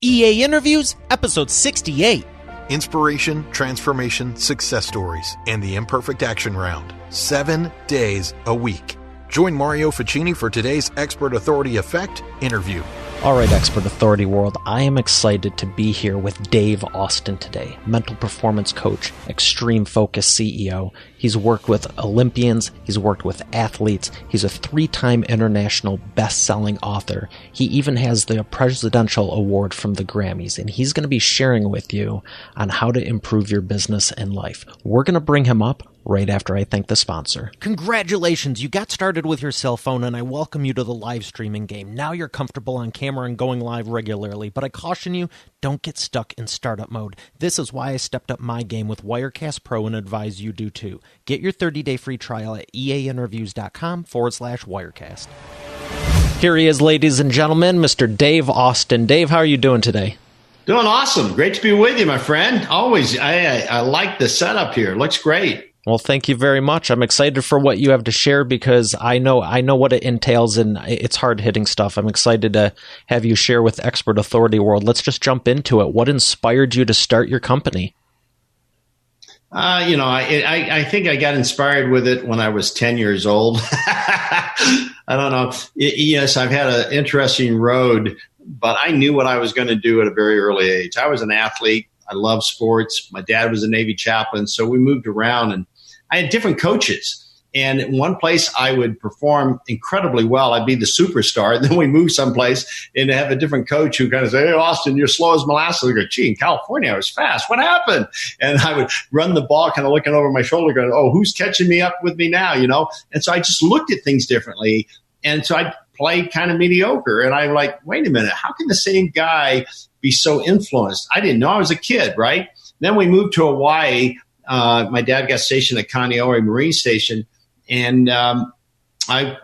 EA Interviews, episode 68. Inspiration, transformation, success stories, and the Imperfect Action Round. 7 days a week. Join Mario Ficini for today's Expert Authority Effect interview. All right, Expert Authority world, I am excited to be here with Dave Austin today, mental performance coach, extreme focus CEO. He's worked with Olympians, he's worked with athletes, he's a 3-time international best-selling author. He even has the Presidential Award from the Grammys, and he's going to be sharing with you on how to improve your business and life. We're going to bring him up right after I thank the sponsor. Congratulations, you got started with your cell phone, and I welcome you to the live streaming game. Now you're comfortable on camera and going live regularly, but I caution you, don't get stuck in startup mode. This is why I stepped up my game with Wirecast Pro and advise you do too. Get your 30-day free trial at eainterviews.com/Wirecast. Here he is, ladies and gentlemen, Mr. Dave Austin. Dave, how are you doing today? Doing awesome. Great to be with you, my friend. Always, I like the setup here. Looks great. Well, thank you very much. I'm excited for what you have to share because I know what it entails, and it's hard-hitting stuff. I'm excited to have you share with Expert Authority World. Let's just jump into it. What inspired you to start your company? I think I got inspired with it when I was 10 years old. I don't know. Yes, I've had an interesting road, but I knew what I was going to do at a very early age. I was an athlete. I love sports. My dad was a Navy chaplain, so we moved around, and I had different coaches. And in one place, I would perform incredibly well. I'd be the superstar. And then we moved someplace and have a different coach who kind of say, "Hey, Austin, you're slow as molasses." I go, "Gee, in California, I was fast. What happened?" And I would run the ball kind of looking over my shoulder going, "Oh, who's catching me up with me now?" And so I just looked at things differently. And so I played kind of mediocre. And I'm like, wait a minute, how can the same guy be so influenced? I didn't know. I was a kid, right? Then we moved to Hawaii. My dad got stationed at Kaneohe Marine Station. And I,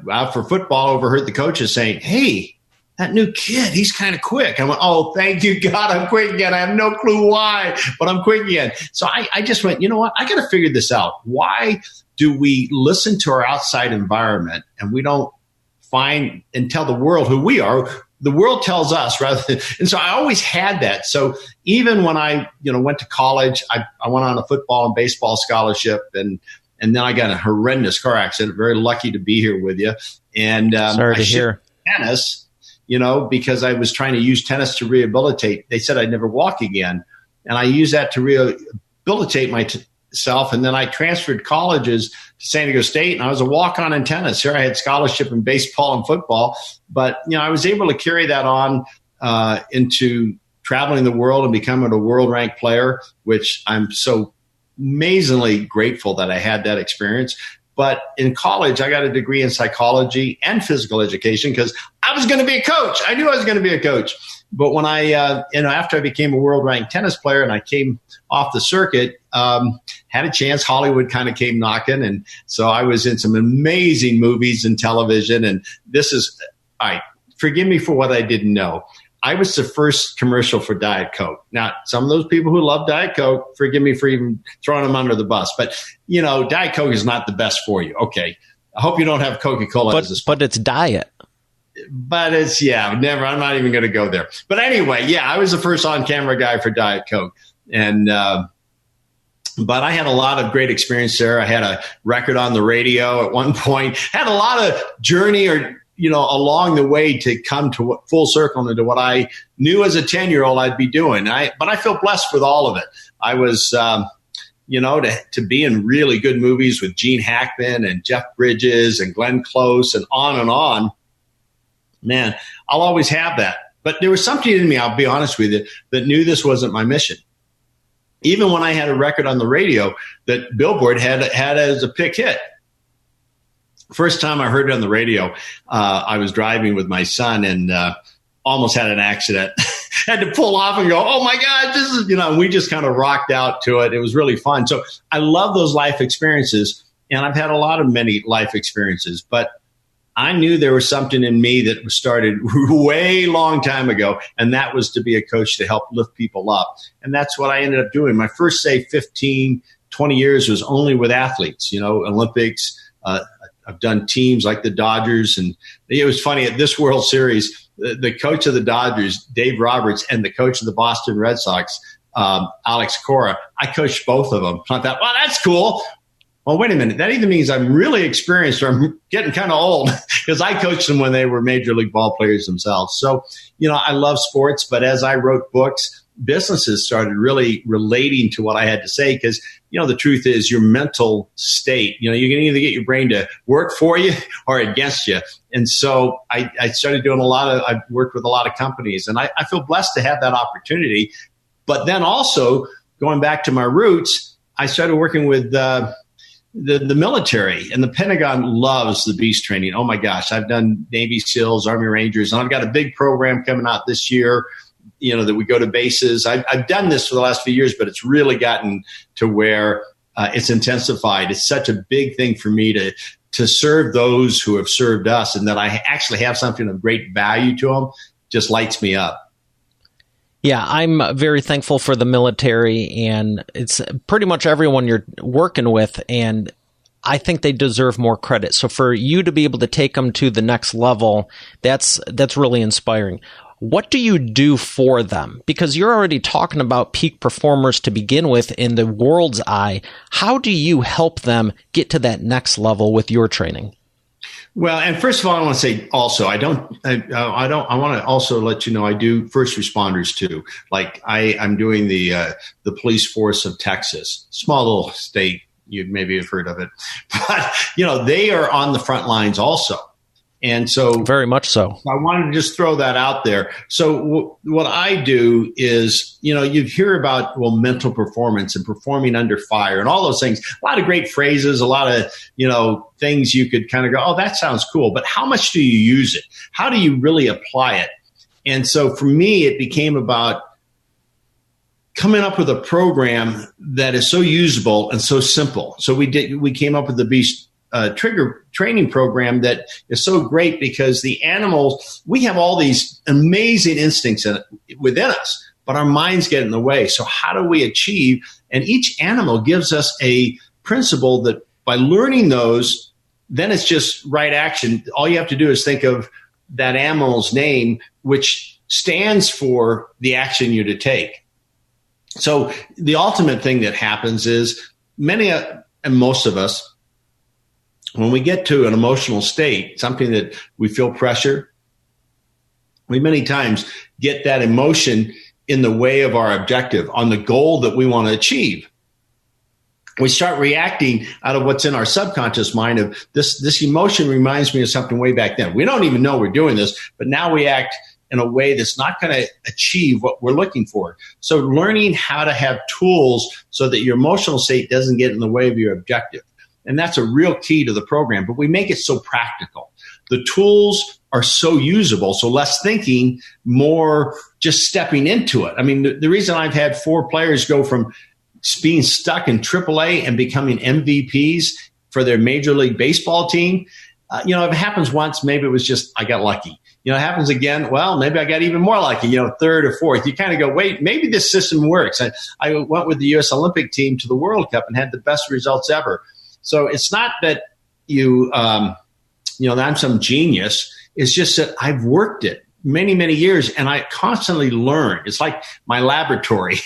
out for football, overheard the coaches saying, "Hey, that new kid, he's kind of quick." I went, "Oh, thank you, God, I'm quick again. I have no clue why, but I'm quick again." So I just went, you know what? I got to figure this out. Why do we listen to our outside environment and we don't find and tell the world who we are? The world tells us rather than, and so I always had that. So even when I, went to college, I went on a football and baseball scholarship, and then I got in a horrendous car accident. Very lucky to be here with you. And sorry to hear. Tennis, because I was trying to use tennis to rehabilitate. They said I'd never walk again, and I used that to rehabilitate myself. And then I transferred colleges to San Diego State, and I was a walk-on in tennis. Here I had scholarship in baseball and football, but I was able to carry that on into traveling the world and becoming a world-ranked player, which I'm so amazingly grateful that I had that experience. But in college, I got a degree in psychology and physical education because I was going to be a coach. I knew I was going to be a coach. But when I, after I became a world-ranked tennis player and I came off the circuit, had a chance. Hollywood kind of came knocking. And so I was in some amazing movies and television. And forgive me for what I didn't know. I was the first commercial for Diet Coke. Now, some of those people who love Diet Coke, forgive me for even throwing them under the bus. But, Diet Coke is not the best for you. Okay. I hope you don't have Coca-Cola as a sponsor. But it's diet. But it's, never. I'm not even going to go there. But anyway, I was the first on-camera guy for Diet Coke. And, but I had a lot of great experience there. I had a record on the radio at one point, had a lot of journey along the way to come to full circle into what I knew as a 10-year-old I'd be doing. But I feel blessed with all of it. I was, to be in really good movies with Gene Hackman and Jeff Bridges and Glenn Close and on. Man, I'll always have that. But there was something in me, I'll be honest with you, that knew this wasn't my mission. Even when I had a record on the radio that Billboard had as a pick hit. First time I heard it on the radio, I was driving with my son and almost had an accident. Had to pull off and go, "Oh my God, this is," and we just kind of rocked out to it. It was really fun. So I love those life experiences, and I've had many life experiences, but I knew there was something in me that started way long time ago, and that was to be a coach to help lift people up. And that's what I ended up doing. My first, 15, 20 years was only with athletes, Olympics, I've done teams like the Dodgers. And it was funny at this World Series, the coach of the Dodgers, Dave Roberts, and the coach of the Boston Red Sox, Alex Cora, I coached both of them. I thought, well, that's cool. Well, wait a minute. That either means I'm really experienced or I'm getting kind of old because I coached them when they were major league ball players themselves. So, I love sports, but as I wrote books, businesses started really relating to what I had to say because, the truth is your mental state, you can either get your brain to work for you or against you. And so I started doing I worked with a lot of companies, and I feel blessed to have that opportunity. But then also going back to my roots, I started working with the military, and the Pentagon loves the beast training. Oh my gosh, I've done Navy SEALs, Army Rangers, and I've got a big program coming out this year, that we go to bases. I've done this for the last few years, but it's really gotten to where it's intensified. It's such a big thing for me to serve those who have served us, and that I actually have something of great value to them just lights me up. Yeah, I'm very thankful for the military, and it's pretty much everyone you're working with, and I think they deserve more credit. So for you to be able to take them to the next level, that's really inspiring. What do you do for them? Because you're already talking about peak performers to begin with in the world's eye. How do you help them get to that next level with your training? Well, and first of all, I want to say also, I want to also let you know, I do first responders too. Like I'm doing the police force of Texas, small little state. You maybe have heard of it, but they are on the front lines also. And so very much so. I wanted to just throw that out there. So what I do is, you hear about, mental performance and performing under fire and all those things, a lot of great phrases, a lot of, things you could kind of go, oh, that sounds cool. But how much do you use it? How do you really apply it? And so for me, it became about coming up with a program that is so usable and so simple. So we came up with the Beast trigger training program that is so great because the animals, we have all these amazing instincts within us, but our minds get in the way. So how do we achieve? And each animal gives us a principle that by learning those, then it's just right action. All you have to do is think of that animal's name, which stands for the action you're to take. So the ultimate thing that happens is many and most of us, when we get to an emotional state, something that we feel pressure, we many times get that emotion in the way of our objective on the goal that we want to achieve. We start reacting out of what's in our subconscious mind of this emotion reminds me of something way back then. We don't even know we're doing this, but now we act in a way that's not going to achieve what we're looking for. So learning how to have tools so that your emotional state doesn't get in the way of your objective. And that's a real key to the program, but we make it so practical. The tools are so usable, so less thinking, more just stepping into it. I mean, the reason I've had 4 players go from being stuck in AAA and becoming MVPs for their Major League Baseball team, if it happens once, maybe it was just I got lucky. It happens again, well, maybe I got even more lucky, third or fourth. You kind of go, wait, maybe this system works. I went with the U.S. Olympic team to the World Cup and had the best results ever. So it's not that that I'm some genius. It's just that I've worked it many, many years and I constantly learn. It's like my laboratory.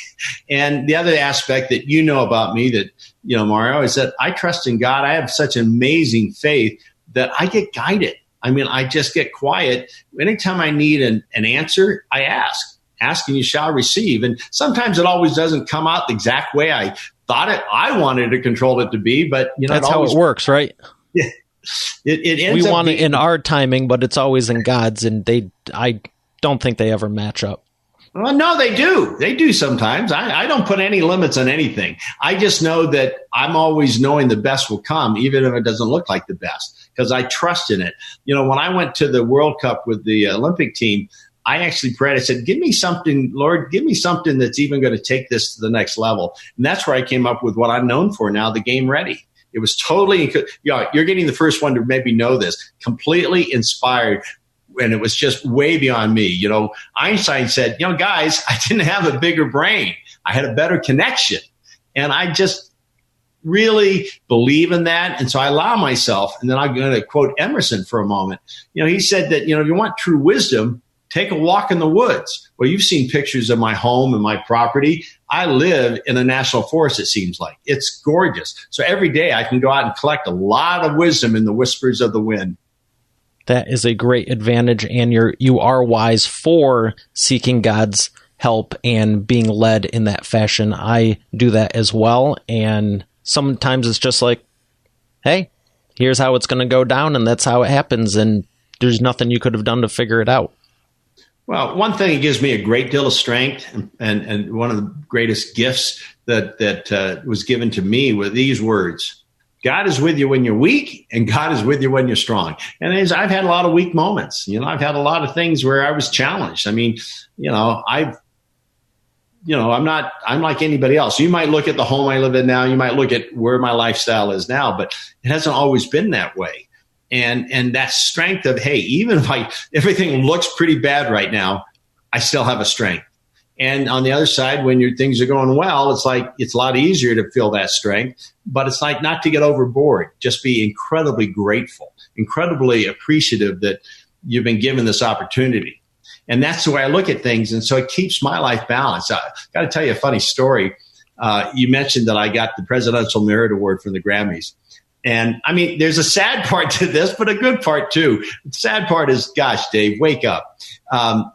And the other aspect that about me that, Mario, is that I trust in God. I have such amazing faith that I get guided. I mean, I just get quiet. Anytime I need an answer, I ask. Ask and you shall receive. And sometimes it always doesn't come out the exact way I thought I wanted to control it to be, but that's how it works, right? Yeah, it ends we up want it in our timing, but it's always in God's, and I don't think they ever match up. Well, no, they do. They do sometimes. I don't put any limits on anything. I just know that I'm always knowing the best will come, even if it doesn't look like the best, because I trust in it. When I went to the World Cup with the Olympic team, I actually prayed. I said, give me something, Lord, give me something that's even going to take this to the next level. And that's where I came up with what I'm known for now, the Game Ready. It was totally, you're getting the first one to maybe know this, completely inspired. And it was just way beyond me. Einstein said, guys, I didn't have a bigger brain. I had a better connection. And I just really believe in that. And so I allow myself, and then I'm going to quote Emerson for a moment. He said that, if you want true wisdom, take a walk in the woods. Well, you've seen pictures of my home and my property. I live in a national forest, it seems like. It's gorgeous. So every day I can go out and collect a lot of wisdom in the whispers of the wind. That is a great advantage, and you are wise for seeking God's help and being led in that fashion. I do that as well, and sometimes it's just like, hey, here's how it's going to go down, and that's how it happens, and there's nothing you could have done to figure it out. Well, one thing that gives me a great deal of strength, and one of the greatest gifts that was given to me were these words: God is with you when you're weak, and God is with you when you're strong. And I've had a lot of weak moments. I've had a lot of things where I was challenged. I mean, I'm like anybody else. You might look at the home I live in now. You might look at where my lifestyle is now, but it hasn't always been that way. And that strength of, hey, even if everything looks pretty bad right now, I still have a strength. And on the other side, when things are going well, it's like it's a lot easier to feel that strength. But it's like not to get overboard. Just be incredibly grateful, incredibly appreciative that you've been given this opportunity. And that's the way I look at things. And so it keeps my life balanced. I got to tell you a funny story. You mentioned that I got the Presidential Merit Award from the Grammys. And I mean, there's a sad part to this, but a good part too. The sad part is, gosh, Dave, wake up.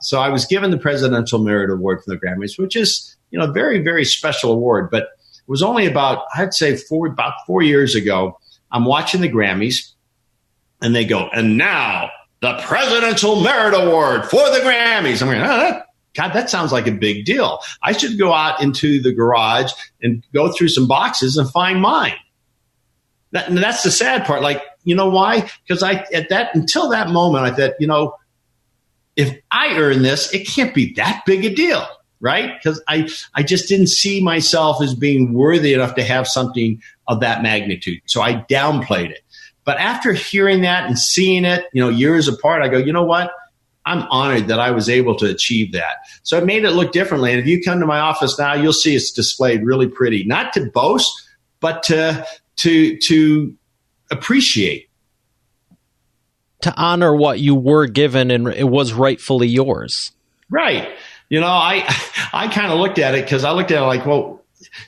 So I was given the Presidential Merit Award from the Grammys, which is, a very, very special award. But it was only about 4 years ago. I'm watching the Grammys, and they go, and now the Presidential Merit Award for the Grammys. I'm like, God, that sounds like a big deal. I should go out into the garage and go through some boxes and find mine. That's the sad part. Like, you know why? Because until that moment, I thought, if I earn this, it can't be that big a deal, right? Because I just didn't see myself as being worthy enough to have something of that magnitude. So I downplayed it. But after hearing that and seeing it, years apart, I go, you know what? I'm honored that I was able to achieve that. So it made it look differently. And if you come to my office now, you'll see it's displayed really pretty, not to boast, but to appreciate. To honor what you were given and it was rightfully yours. Right. I kind of looked at it because I looked at it like, well,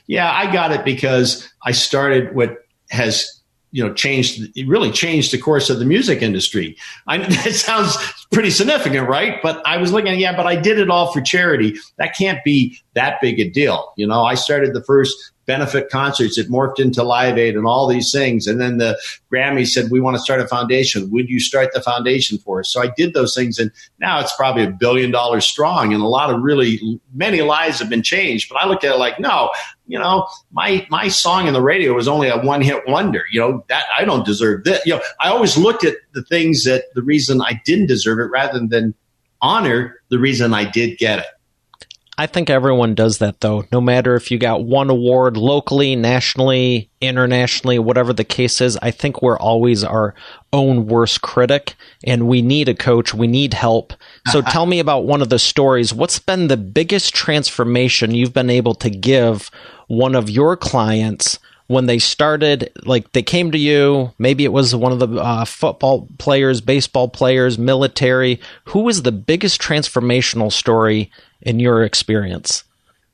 yeah, I got it because I started what has really changed the course of the music industry. It sounds pretty significant, right? But I was looking at, but I did it all for charity. That can't be that big a deal. I started the first benefit concerts. It morphed into Live Aid and all these things. And then the Grammy said, we want to start a foundation. Would you start the foundation for us? So I did those things. And now it's probably $1 billion strong. And a lot of many lives have been changed. But I looked at it like, no, my song in the radio was only a one-hit wonder. That I don't deserve this. I always looked at the things the reason I didn't deserve it rather than honor the reason I did get it. I think everyone does that, though. No matter if you got one award locally, nationally, internationally, whatever the case is, I think we're always our own worst critic, and we need a coach. We need help. So tell me about one of the stories. What's been the biggest transformation you've been able to give one of your clients when they started, like they came to you, maybe it was one of the football players, baseball players, military. Who was the biggest transformational story in your experience?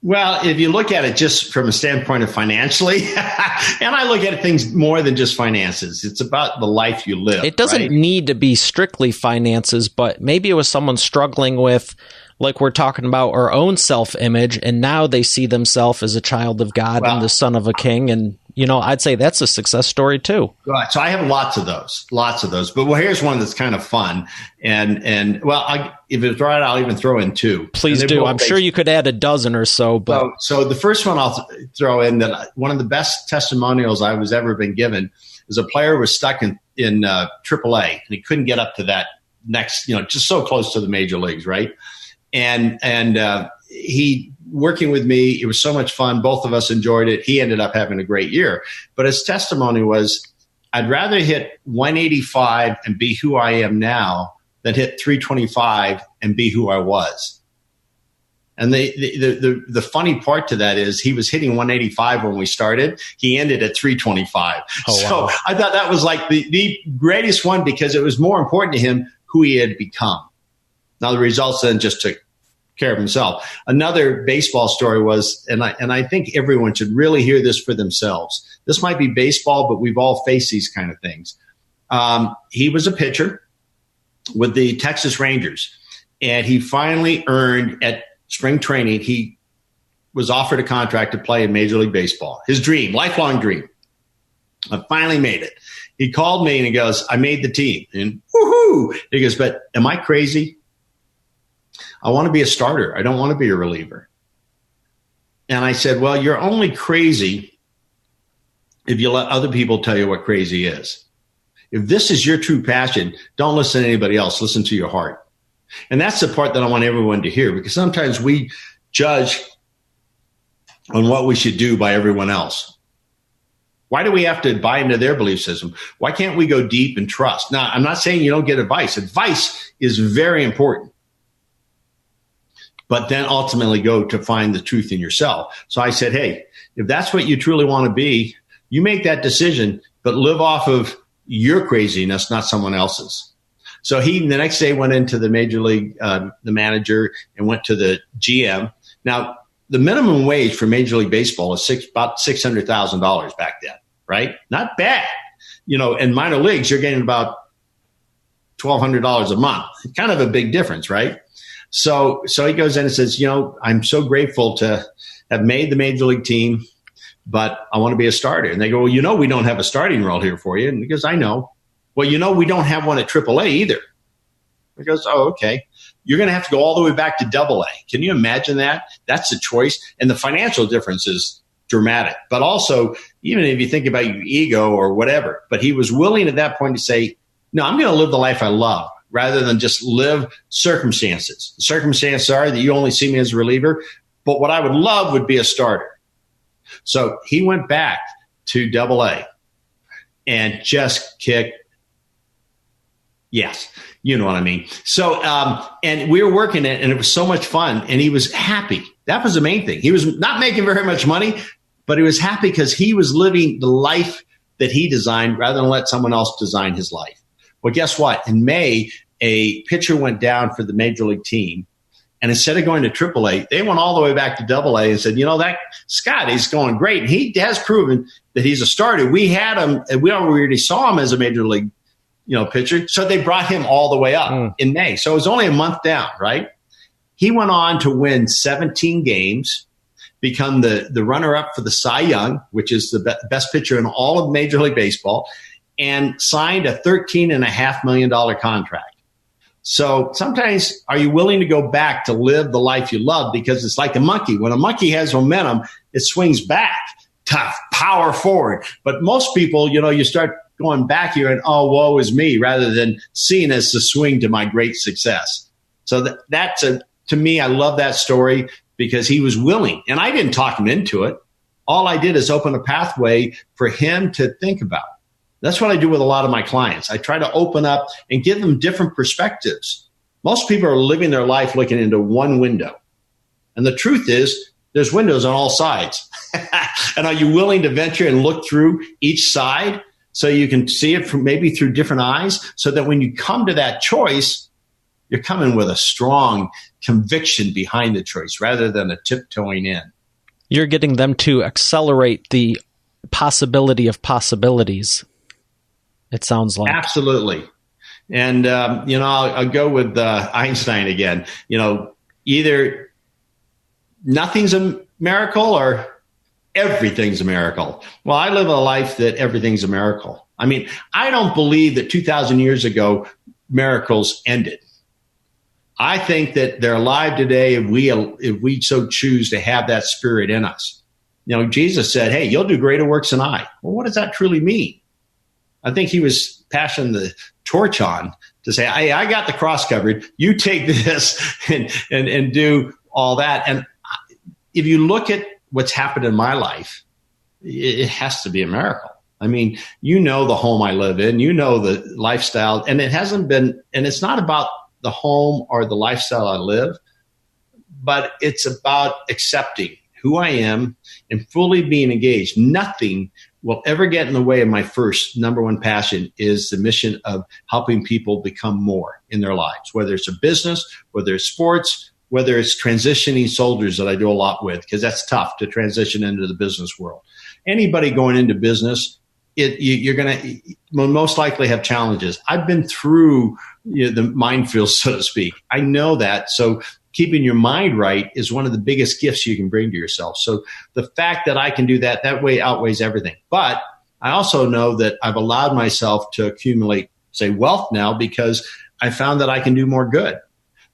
Well, if you look at it just from a standpoint of financially, and I look at things more than just finances, it's about the life you live. It doesn't need to be strictly finances, but maybe it was someone struggling with, like we're talking about, our own self-image, and now they see themselves as a child of God and the son of a king. And, I'd say that's a success story too. Right. So I have lots of those. But here's one that's kind of fun. And if it's right, I'll even throw in two. Please do. I'm sure you could add a dozen or so. But so the first one I'll throw in, that one of the best testimonials I was ever been given is a player was stuck in AAA, and he couldn't get up to that next, just so close to the major leagues, right? And he working with me, it was so much fun. Both of us enjoyed it. He ended up having a great year. But his testimony was, I'd rather hit 185 and be who I am now than hit 325 and be who I was. And the funny part to that is he was hitting 185 when we started. He ended at 325. Oh, so wow. I thought that was like the greatest one because it was more important to him who he had become. Now the results then just took care of himself. Another baseball story was, and I think everyone should really hear this for themselves. This might be baseball, but we've all faced these kind of things. He was a pitcher with the Texas Rangers, and he finally earned at spring training, he was offered a contract to play in Major League Baseball. His dream, lifelong dream. I finally made it. He called me and he goes, I made the team. And woohoo! He goes, but am I crazy? I want to be a starter. I don't want to be a reliever. And I said, well, you're only crazy if you let other people tell you what crazy is. If this is your true passion, don't listen to anybody else. Listen to your heart. And that's the part that I want everyone to hear, because sometimes we judge on what we should do by everyone else. Why do we have to buy into their belief system? Why can't we go deep and trust? Now, I'm not saying you don't get advice. Advice is very important. But then ultimately go to find the truth in yourself. So I said, hey, if that's what you truly want to be, you make that decision, but live off of your craziness, not someone else's. So he, the next day, went into the major league, the manager, and went to the GM. Now, the minimum wage for Major League Baseball is about $600,000 back then, right? Not bad. You know, in minor leagues, you're getting about $1,200 a month. Kind of a big difference, right? So he goes in and says, you know, I'm so grateful to have made the Major League team, but I want to be a starter. And they go, well, you know, we don't have a starting role here for you. And he goes, I know. Well, you know, we don't have one at AAA either. He goes, oh, okay. You're going to have to go all the way back to AA. Can you imagine that? That's a choice. And the financial difference is dramatic. But also, even if you think about your ego or whatever, but he was willing at that point to say, no, I'm going to live the life I love rather than just live circumstances. The circumstances are that you only see me as a reliever, but what I would love would be a starter. So he went back to AA and just kicked. Yes, you know what I mean. So, and we were working it, and it was so much fun, and he was happy. That was the main thing. He was not making very much money, but he was happy because he was living the life that he designed rather than let someone else design his life. Well, guess what? In May, a pitcher went down for the Major League team, and instead of going to AAA, they went all the way back to AA and said, you know, that Scott, he's going great. And he has proven that he's a starter. We had him, and we already saw him as a Major League pitcher. So they brought him all the way up in May. So it was only a month down, right? He went on to win 17 games, become the runner-up for the Cy Young, which is the best pitcher in all of Major League Baseball, and signed a $13.5 million contract. So sometimes, are you willing to go back to live the life you love? Because it's like a monkey. When a monkey has momentum, it swings back, tough, power forward. But most people, you start going back here and, oh, woe is me, rather than seeing as the swing to my great success. So that's to me, I love that story because he was willing. And I didn't talk him into it. All I did is open a pathway for him to think about. That's what I do with a lot of my clients. I try to open up and give them different perspectives. Most people are living their life looking into one window. And the truth is, there's windows on all sides. And are you willing to venture and look through each side so you can see it from maybe through different eyes, so that when you come to that choice, you're coming with a strong conviction behind the choice rather than a tiptoeing in. You're getting them to accelerate the possibility of possibilities, it sounds like. Absolutely. And, I'll go with Einstein again. Either nothing's a miracle or everything's a miracle. Well, I live a life that everything's a miracle. I mean, I don't believe that 2,000 years ago, miracles ended. I think that they're alive today if we so choose to have that spirit in us. Jesus said, hey, you'll do greater works than I. Well, what does that truly mean? I think he was passing the torch on to say, hey, I got the cross covered. You take this and do all that. And if you look at what's happened in my life, it has to be a miracle. I mean, the home I live in, the lifestyle, and it hasn't been, and it's not about the home or the lifestyle I live. but it's about accepting who I am and fully being engaged. Nothing will ever get in the way of my first number one passion is the mission of helping people become more in their lives, whether it's a business, whether it's sports, whether it's transitioning soldiers that I do a lot with, because that's tough to transition into the business world. Anybody going into business, you're going to most likely have challenges. I've been through the minefield, so to speak. I know that. So keeping your mind right is one of the biggest gifts you can bring to yourself. So the fact that I can do that, that way outweighs everything. But I also know that I've allowed myself to accumulate, say, wealth now because I found that I can do more good.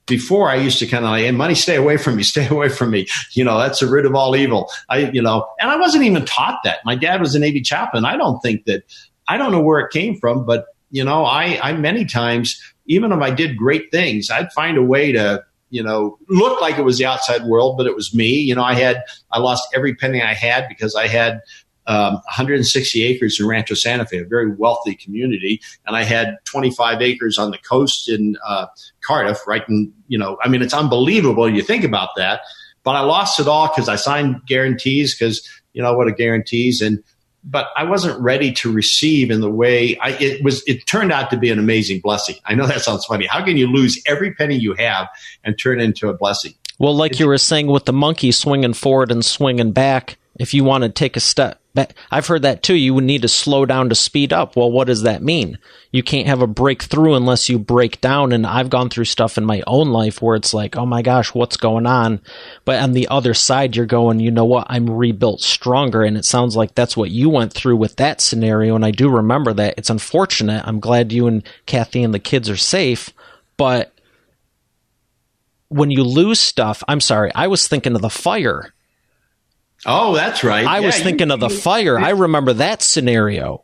Before I used to kind of like, hey, money, stay away from me, stay away from me. That's the root of all evil. And I wasn't even taught that. My dad was a Navy chaplain. I don't know where it came from, but I many times, even if I did great things, I'd find a way to, look like it was the outside world, but it was me. I lost every penny I had because I had 160 acres in Rancho Santa Fe, a very wealthy community. And I had 25 acres on the coast in Cardiff, right? And, it's unbelievable. You think about that. But I lost it all because I signed guarantees because, what are guarantees? But I wasn't ready to receive in the way it turned out to be an amazing blessing. I know that sounds funny. How can you lose every penny you have and turn it into a blessing? Well, like you were saying with the monkey swinging forward and swinging back, if you want to take a step back, I've heard that too. You would need to slow down to speed up. Well, what does that mean? You can't have a breakthrough unless you break down. And I've gone through stuff in my own life where it's like, oh my gosh, what's going on? But on the other side, you're going, you know what? I'm rebuilt stronger. And it sounds like that's what you went through with that scenario. And I do remember that. It's unfortunate. I'm glad you and Kathy and the kids are safe. But when you lose stuff, I'm sorry, I was thinking of the fire. Oh, that's right. I was thinking of the fire. I remember that scenario.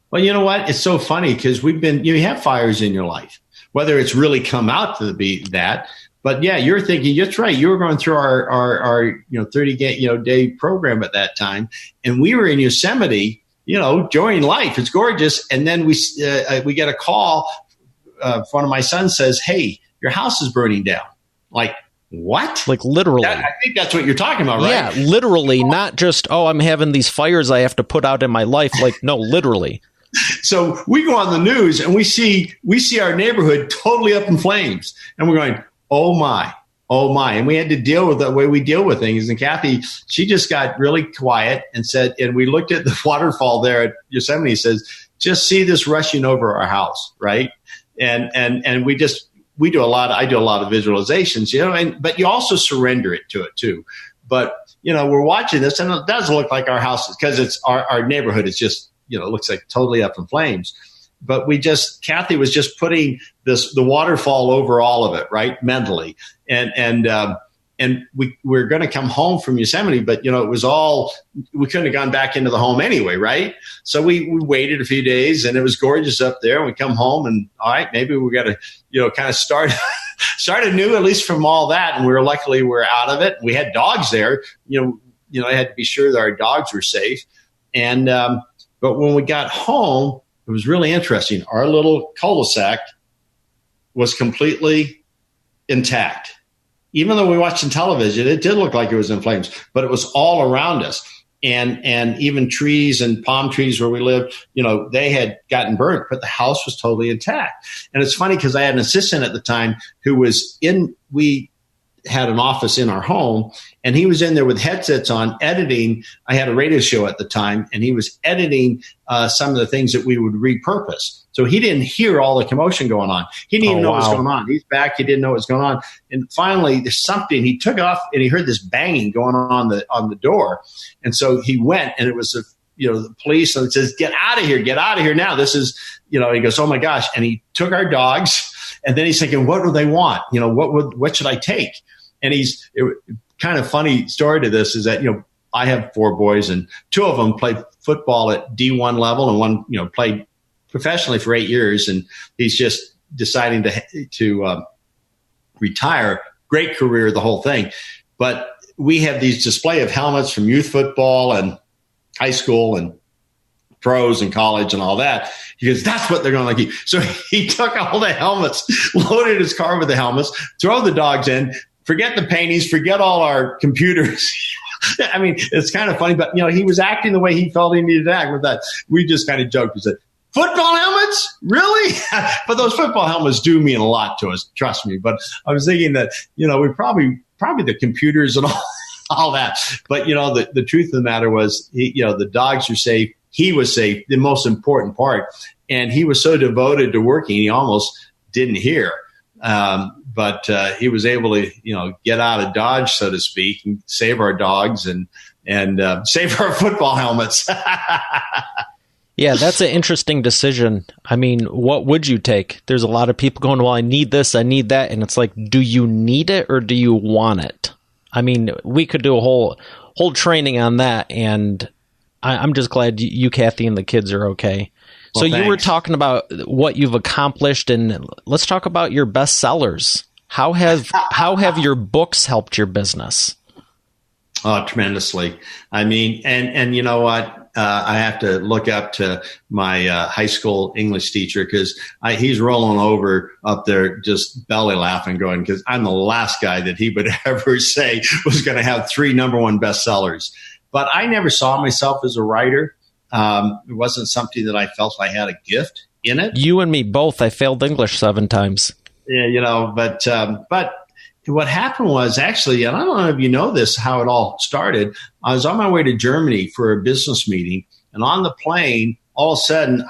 Well, you know what? It's so funny because you have fires in your life, whether it's really come out to be that. But yeah, you're thinking, that's right. You were going through our 30 day program at that time. And we were in Yosemite, enjoying life. It's gorgeous. And then we get a call. One of my sons says, hey, your house is burning down. Like, what? Like literally. I think that's what you're talking about, right? Yeah, literally, not just, I'm having these fires I have to put out in my life. Like, no, literally. So we go on the news and we see our neighborhood totally up in flames. And we're going, oh my. And we had to deal with the way we deal with things. And Kathy, she just got really quiet and said, and we looked at the waterfall there at Yosemite, says, just see this rushing over our house, right? And I do a lot of visualizations, but you also surrender it to it too. But, we're watching this and it doesn't look like our house because it's our neighborhood is just, looks like totally up in flames. But Kathy was just putting the waterfall over all of it, right? Mentally. And we're going to come home from Yosemite, but it was we couldn't have gone back into the home anyway, right? So we waited a few days and it was gorgeous up there. And we come home and all right, maybe we got to kind of start anew, at least from all that. And luckily we're out of it. We had dogs there, I had to be sure that our dogs were safe. And but when we got home, it was really interesting. Our little cul-de-sac was completely intact. Even though we watched on television, it did look like it was in flames, but it was all around us. And even trees and palm trees where we lived, they had gotten burnt, but the house was totally intact. And it's funny because I had an assistant at the time who was we had an office in our home and he was in there with headsets on editing. I had a radio show at the time and he was editing some of the things that we would repurpose. So he didn't hear all the commotion going on. He didn't even know what was going on. He's back. He didn't know what was going on. And finally there's something, he took off and he heard this banging going on the door. And so he went and it was the police and it says, get out of here now. This is, he goes, oh my gosh. And he took our dogs and then he's thinking, what do they want? What should I take? And kind of funny story to this is that, I have 4 boys and 2 of them played football at D1 level and one, played professionally for 8 years. And he's just deciding to retire. Great career, the whole thing. But we have these display of helmets from youth football and high school and pros and college and all that. He goes, that's what they're going to like. So he took all the helmets, loaded his car with the helmets, throw the dogs in, forget the paintings, forget all our computers. I mean, it's kind of funny, but he was acting the way he felt he needed to act with that. We just kind of joked and said, football helmets? Really? But those football helmets do mean a lot to us, trust me. But I was thinking that, we probably the computers and all that. But, the truth of the matter was, the dogs were safe. He was safe, the most important part. And he was so devoted to working, he almost didn't hear. But he was able to, get out of Dodge, so to speak, and save our dogs and save our football helmets. Yeah, that's an interesting decision. I mean, what would you take? There's a lot of people going, well, I need this, I need that. And it's like, do you need it or do you want it? I mean, we could do a whole training on that. And I'm just glad you, Kathy, and the kids are okay. Well, so thanks. You were talking about what you've accomplished, and let's talk about your bestsellers. How have your books helped your business? Oh, tremendously. I mean, and you know what? I have to look up to my high school English teacher because he's rolling over up there just belly laughing going, because I'm the last guy that he would ever say was going to have 3 number 1 bestsellers. But I never saw myself as a writer. It wasn't something that I felt I had a gift in it. You and me both. I failed English 7 times. Yeah, but what happened was actually, and I don't know if you know this, how it all started. I was on my way to Germany for a business meeting, and on the plane, all of a sudden,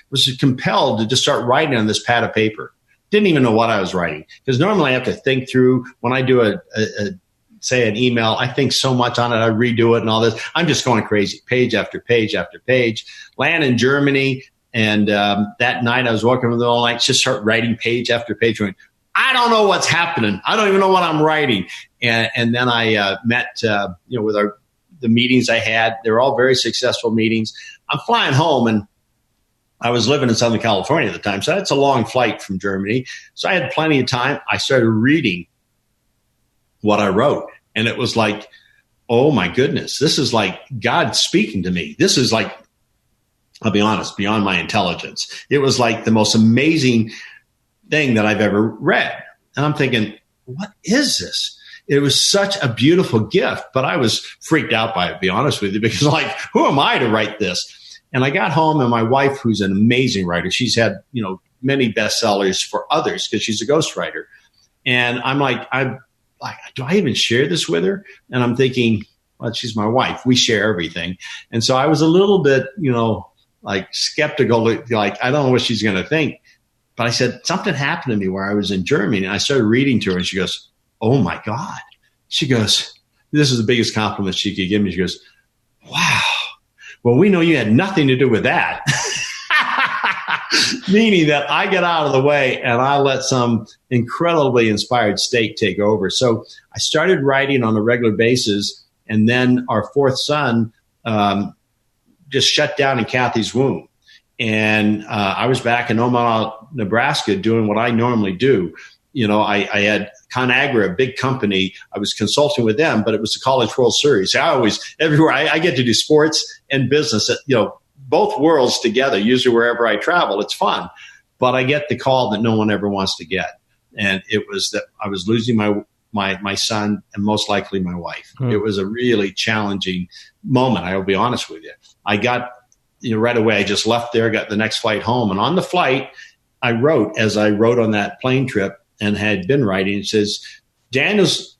was compelled to just start writing on this pad of paper. Didn't even know what I was writing, because normally I have to think through when I do say an email. I think so much on it. I redo it and all this. I'm just going crazy, page after page after page. Land in Germany, and that night I was walking with the all night, just start writing page after page, going, I don't know what's happening. I don't even know what I'm writing. And then I met, with the meetings I had. They were all very successful meetings. I'm flying home, and I was living in Southern California at the time, so that's a long flight from Germany. So I had plenty of time. I started reading what I wrote, and it was like, oh my goodness, this is like God speaking to me. This is like, I'll be honest, beyond my intelligence. It was like the most amazing thing that I've ever read. And I'm thinking, what is this? It was such a beautiful gift, but I was freaked out by it, to be honest with you, because like, who am I to write this? And I got home, and my wife, who's an amazing writer, she's had, many bestsellers for others because she's a ghostwriter. And I'm like, do I even share this with her? And I'm thinking, well, she's my wife. We share everything. And so I was a little bit, like skeptical, like, I don't know what she's going to think. But I said, something happened to me where I was in Germany, and I started reading to her, and she goes, oh my God. She goes, this is the biggest compliment she could give me. She goes, wow. Well, we know you had nothing to do with that. Meaning that I get out of the way and I let some incredibly inspired state take over. So I started writing on a regular basis, and then our 4th son just shut down in Kathy's womb. And I was back in Omaha, Nebraska, doing what I normally do. I had ConAgra, a big company. I was consulting with them, but it was the College World Series. Everywhere I get to do sports and business, both worlds together, usually wherever I travel. It's fun. But I get the call that no one ever wants to get. And it was that I was losing my son and most likely my wife. It was a really challenging moment. I will be honest with you. I got, right away, I just left there, got the next flight home. And on the flight, I wrote, as I wrote on that plane trip and had been writing, it says, Daniel's,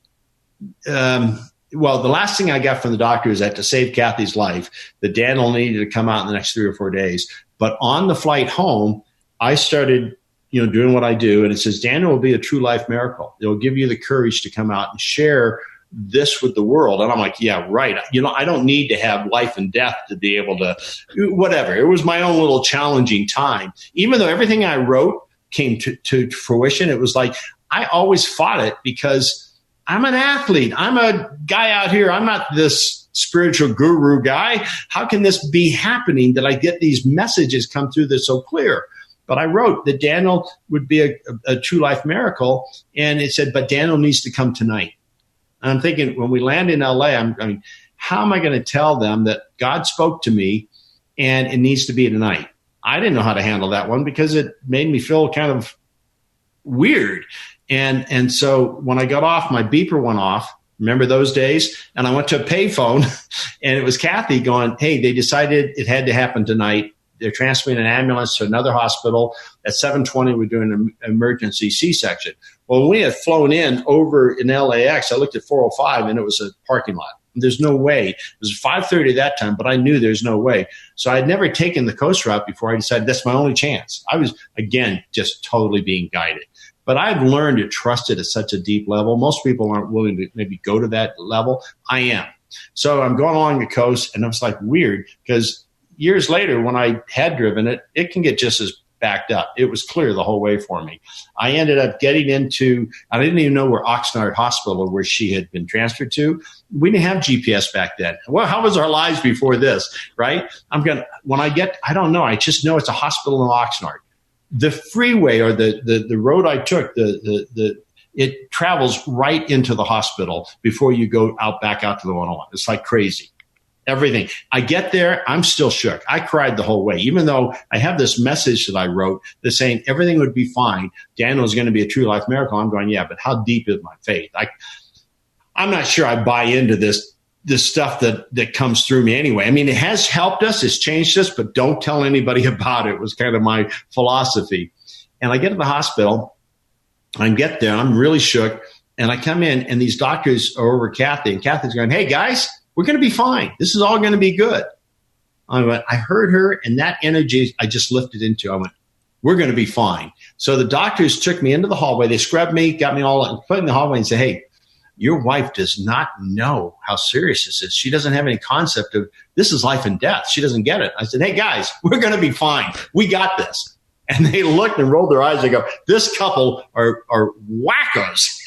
the last thing I got from the doctor is that to save Kathy's life, that Daniel needed to come out in the next 3 or 4 days. But on the flight home, I started, doing what I do. And it says, Daniel will be a true life miracle. It will give you the courage to come out and share this with the world. And I'm like, yeah, right. I don't need to have life and death to be able to, whatever. It was my own little challenging time. Even though everything I wrote came to fruition, it was like, I always fought it because I'm an athlete. I'm a guy out here. I'm not this spiritual guru guy. How can this be happening that I get these messages come through that's so clear? But I wrote that Daniel would be a true life miracle. And it said, but Daniel needs to come tonight. And I'm thinking, when we land in LA, how am I going to tell them that God spoke to me and it needs to be tonight? I didn't know how to handle that one because it made me feel kind of weird. And so when I got off, my beeper went off. Remember those days? And I went to a payphone, and it was Kathy going, hey, they decided it had to happen tonight. They're transferring an ambulance to another hospital. At 7:20, we're doing an emergency C-section. Well, when we had flown in over in LAX, I looked at 405, and it was a parking lot. There's no way. It was 5:30 that time, but I knew there's no way. So I'd never taken the coast route before. I decided that's my only chance. I was, again, just totally being guided. But I've learned to trust it at such a deep level. Most people aren't willing to maybe go to that level. I am. So I'm going along the coast, and it was like weird because years later when I had driven it, it can get just as backed up. It was clear the whole way for me. I ended up getting into, I didn't even know where Oxnard Hospital, where she had been transferred to. We didn't have GPS back then. Well, how was our lives before this, right? I don't know. I just know it's a hospital in Oxnard. The freeway or the road I took, it travels right into the hospital before you go back out to the 101. It's like crazy. Everything. I get there, I'm still shook. I cried the whole way, even though I have this message that I wrote that's saying everything would be fine. Daniel's going to be a true life miracle. I'm going, yeah, but how deep is my faith? I'm not sure I buy into this stuff that comes through me anyway. I mean, it has helped us, it's changed us, but don't tell anybody about it was kind of my philosophy. And I get to the hospital, I get there, I'm really shook, and I come in, and these doctors are over Kathy, and Kathy's going, hey, guys, we're going to be fine. This is all going to be good. I heard her, and that energy I just lifted into. I went, we're going to be fine. So the doctors took me into the hallway. They scrubbed me, got me all put in the hallway and said, hey, your wife does not know how serious this is. She doesn't have any concept of this is life and death. She doesn't get it. I said, hey, guys, we're going to be fine. We got this. And they looked and rolled their eyes. They go, this couple are wackos.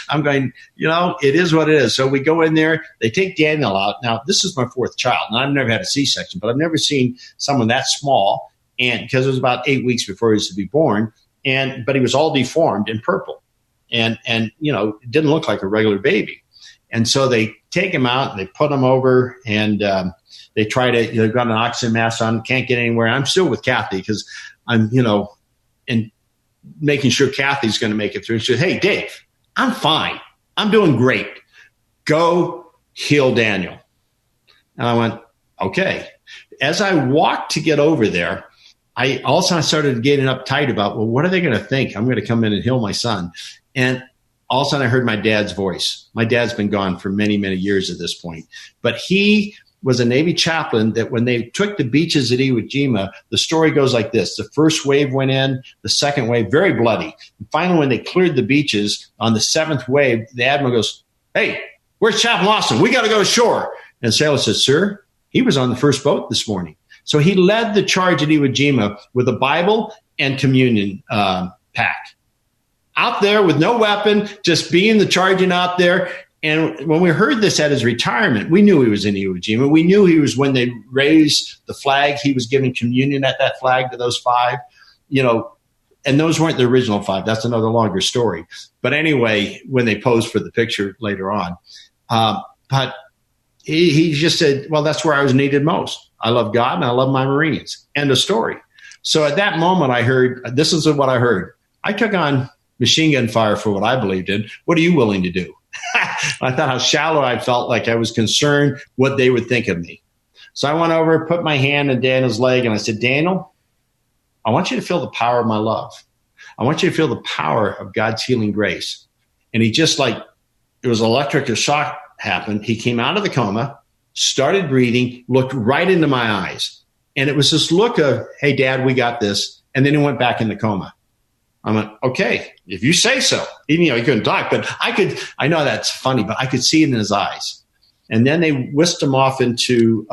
I'm going, it is what it is. So we go in there. They take Daniel out. Now, this is my fourth child, and I've never had a C-section, but I've never seen someone that small, and because it was about 8 weeks before he was to be born, but he was all deformed and purple, and it didn't look like a regular baby. And so they take him out, and they put him over, and they try to, they've got an oxygen mask on, can't get anywhere. I'm still with Kathy because I'm, and making sure Kathy's going to make it through. She said, hey, Dave, I'm fine. I'm doing great. Go heal Daniel. And I went, okay. As I walked to get over there, I also started getting uptight about, well, what are they going to think? I'm going to come in and heal my son. And all of a sudden I heard my dad's voice. My dad's been gone for many, many years at this point. But he was a Navy chaplain that when they took the beaches at Iwo Jima, the story goes like this. The first wave went in, the second wave, very bloody. And finally, when they cleared the beaches on the seventh wave, the admiral goes, hey, where's Chaplain Austin? We got to go ashore. And sailor says, sir, he was on the first boat this morning. So he led the charge at Iwo Jima with a Bible and communion pack. Out there with no weapon, just being the charging out there. And when we heard this at his retirement, we knew he was in Iwo Jima. We knew he was, when they raised the flag, he was giving communion at that flag to those five, and those weren't the original five. That's another longer story. But anyway, when they posed for the picture later on, but he just said, well, that's where I was needed most. I love God and I love my Marines. End of story. So at that moment, I heard, this is what I heard. I took on machine gun fire for what I believed in. What are you willing to do? I thought how shallow I felt, like I was concerned what they would think of me. So I went over, put my hand on Daniel's leg, and I said, Daniel, I want you to feel the power of my love. I want you to feel the power of God's healing grace. And he just it was electric, a shock happened. He came out of the coma, started breathing, looked right into my eyes. And it was this look of, hey, Dad, we got this. And then he went back in the coma. I went, okay, if you say so. Even, he couldn't talk, but I know that's funny, but I could see it in his eyes. And then they whisked him off into,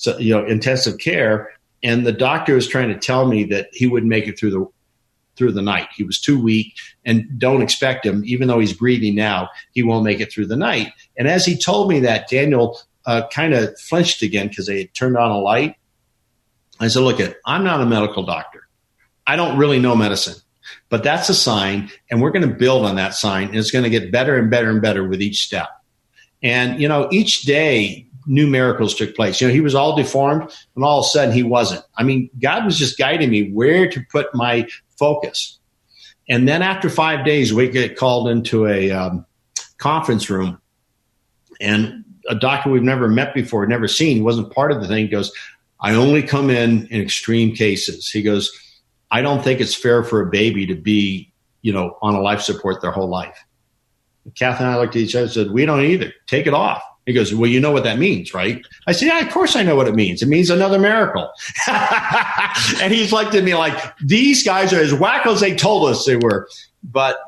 intensive care. And the doctor was trying to tell me that he wouldn't make it through the night. He was too weak, and don't expect him, even though he's breathing now, he won't make it through the night. And as he told me that, Daniel kind of flinched again because they had turned on a light. I said, look, I'm not a medical doctor. I don't really know medicine. But that's a sign, and we're going to build on that sign, and it's going to get better and better and better with each step. And, each day, new miracles took place. He was all deformed, and all of a sudden he wasn't. I mean, God was just guiding me where to put my focus. And then after 5 days, we get called into a conference room, and a doctor we've never met before, never seen, he wasn't part of the thing, goes, I only come in extreme cases. He goes, I don't think it's fair for a baby to be, on a life support their whole life. Kath and I looked at each other and said, we don't either. Take it off. He goes, well, you know what that means, right? I said, yeah, of course I know what it means. It means another miracle. And he's looked at me like, these guys are as wacko as they told us they were. But,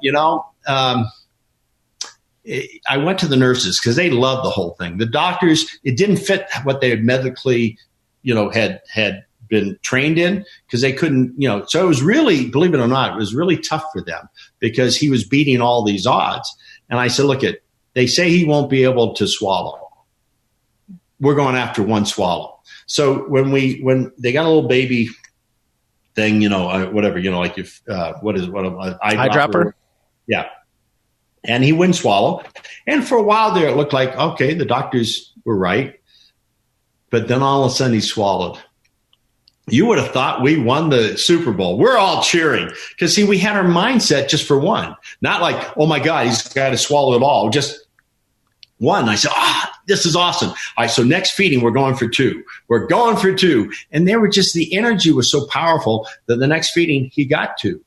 I went to the nurses because they loved the whole thing. The doctors, it didn't fit what they had medically, had been trained in, because they couldn't, so it was really, believe it or not, it was really tough for them because he was beating all these odds. And I said, look, they say he won't be able to swallow. We're going after one swallow. So when they got a little baby thing, whatever, like if, eyedropper. Yeah. And he wouldn't swallow. And for a while there, it looked like, okay, the doctors were right. But then all of a sudden he swallowed. You would have thought we won the Super Bowl. We're all cheering because, see, we had our mindset just for one. Not like, oh, my God, he's got to swallow it all. Just one. I said, this is awesome. All right, so next feeding, we're going for 2. We're going for 2. And they were just, the energy was so powerful that the next feeding, he got 2.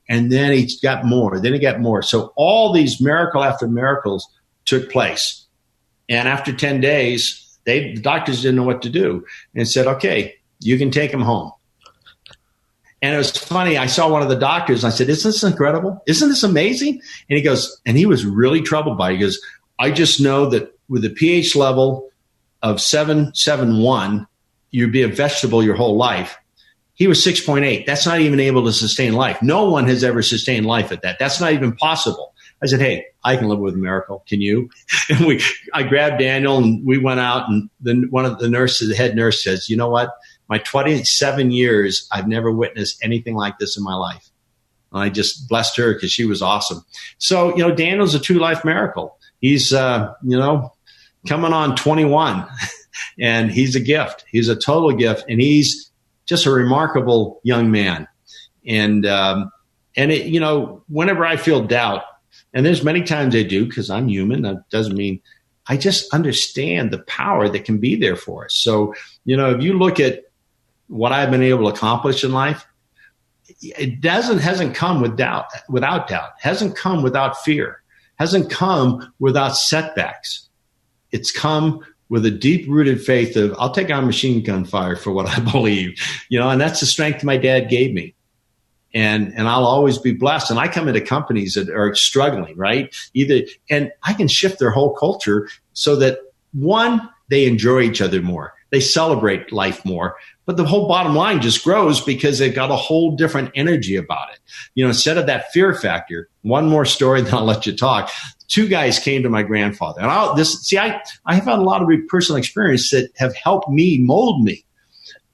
And then he got more. Then he got more. So all these miracle after miracles took place. And after 10 days, the doctors didn't know what to do and said, okay, you can take him home. And it was funny. I saw one of the doctors and I said, isn't this incredible? Isn't this amazing? And he goes, and he was really troubled by it. He goes, I just know that with a pH level of 7.71, you'd be a vegetable your whole life. He was 6.8. That's not even able to sustain life. No one has ever sustained life at that. That's not even possible. I said, hey, I can live with a miracle. Can you? And I grabbed Daniel and we went out, and then one of the nurses, the head nurse, says, you know what? My 27 years, I've never witnessed anything like this in my life. And I just blessed her because she was awesome. So, Daniel's a true life miracle. He's, coming on 21 and he's a gift. He's a total gift. And he's just a remarkable young man. And whenever I feel doubt, and there's many times I do because I'm human, that doesn't mean I just understand the power that can be there for us. So, if you look at what I've been able to accomplish in life, it hasn't come without doubt, hasn't come without fear, hasn't come without setbacks. It's come with a deep-rooted faith of, I'll take on machine gun fire for what I believe, and that's the strength my dad gave me. And I'll always be blessed. And I come into companies that are struggling, right? And I can shift their whole culture so that, one, they enjoy each other more. They celebrate life more. But the whole bottom line just grows because they've got a whole different energy about it. Instead of that fear factor, one more story, then I'll let you talk. 2 guys came to my grandfather. And I have had a lot of personal experience that have helped me mold me.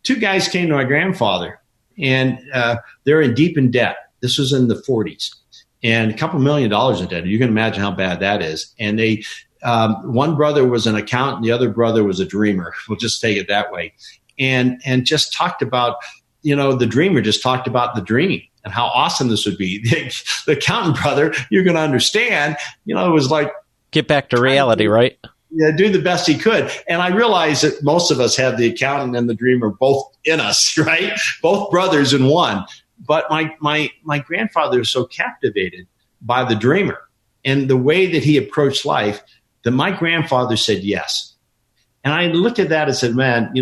2 guys came to my grandfather. And they're deep in debt. This was in the 40s, and a couple $1 million in debt. You can imagine how bad that is. And one brother was an accountant, the other brother was a dreamer. We'll just take it that way. And just talked about, the dreamer just talked about the dream and how awesome this would be. The accountant brother, you're going to understand, it was like, get back to reality, right? Yeah, do the best he could. And I realize that most of us have the accountant and the dreamer both in us, right? Both brothers in one. But my grandfather was so captivated by the dreamer and the way that he approached life that my grandfather said yes. And I looked at that and said, man,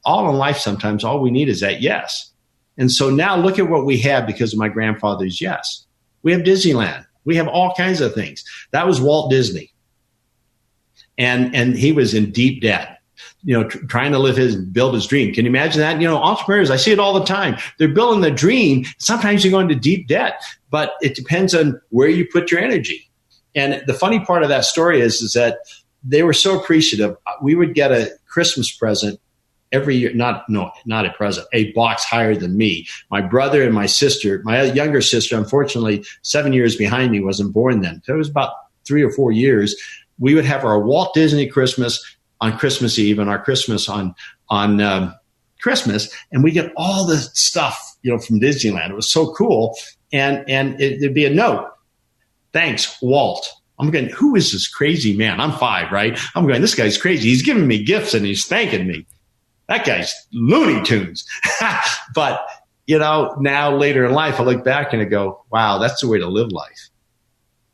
all in life sometimes all we need is that yes. And so now look at what we have because of my grandfather's yes. We have Disneyland. We have all kinds of things. That was Walt Disney. And he was in deep debt, trying to build his dream. Can you imagine that? Entrepreneurs, I see it all the time. They're building their dream. Sometimes you go into deep debt, but it depends on where you put your energy. And the funny part of that story is that they were so appreciative. We would get a Christmas present every year, not a present, a box higher than me. My brother and my sister, my younger sister, unfortunately, 7 years behind me, wasn't born then. So it was about 3 or 4 years. We would have our Walt Disney Christmas on Christmas Eve and our Christmas on Christmas, and we get all the stuff, from Disneyland. It was so cool. and there'd be a note. Thanks, Walt. I'm going, who is this crazy man? I'm 5, right? I'm going, this guy's crazy. He's giving me gifts and he's thanking me. That guy's Looney Tunes. But, now later in life, I look back and I go, wow, that's the way to live life.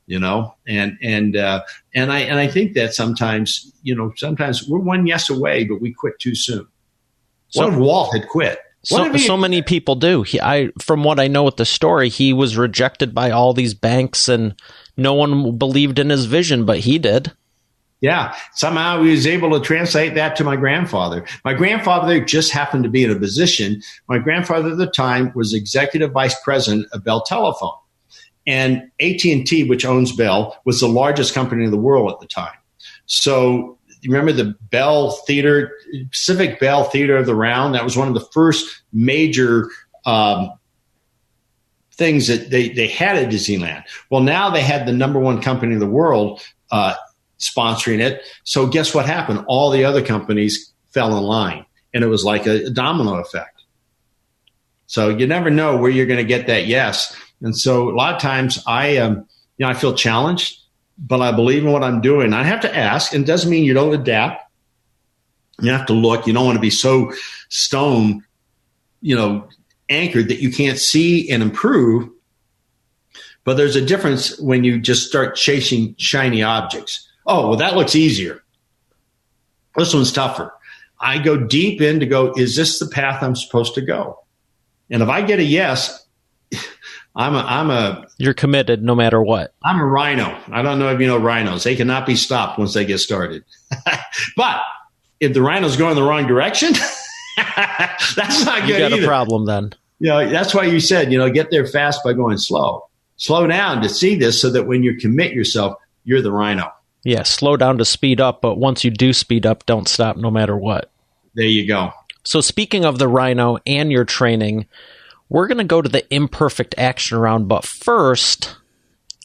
And I think that sometimes we're one yes away, but we quit too soon. What if Walt had quit? So many people do. From what I know with the story, he was rejected by all these banks and no one believed in his vision, but he did. Yeah. Somehow he was able to translate that to my grandfather. My grandfather just happened to be in a position. My grandfather at the time was executive vice president of Bell Telephone. And AT&T, which owns Bell, was the largest company in the world at the time. So you remember the Bell Theater, Pacific Bell Theater of the Round? That was one of the first major things that they had at Disneyland. Well, now they had the number one company in the world sponsoring it. So guess what happened? All the other companies fell in line, and it was like a domino effect. So you never know where you're going to get that yes. And so a lot of times I feel challenged, but I believe in what I'm doing. I have to ask, and it doesn't mean you don't adapt. You have to look. You don't want to be so stone, anchored that you can't see and improve. But there's a difference when you just start chasing shiny objects. Oh, well, that looks easier. This one's tougher. I go deep in to go, is this the path I'm supposed to go? And if I get a yes, You're committed no matter what. I'm a rhino. I don't know if you know rhinos. They cannot be stopped once they get started. But if the rhino's going the wrong direction, that's not good either. You got a problem then. That's why you said, get there fast by going slow. Slow down to see this so that when you commit yourself, you're the rhino. Yeah, slow down to speed up, but once you do speed up, don't stop no matter what. There you go. So speaking of the rhino and your training, we're going to go to the Imperfect action round, but first,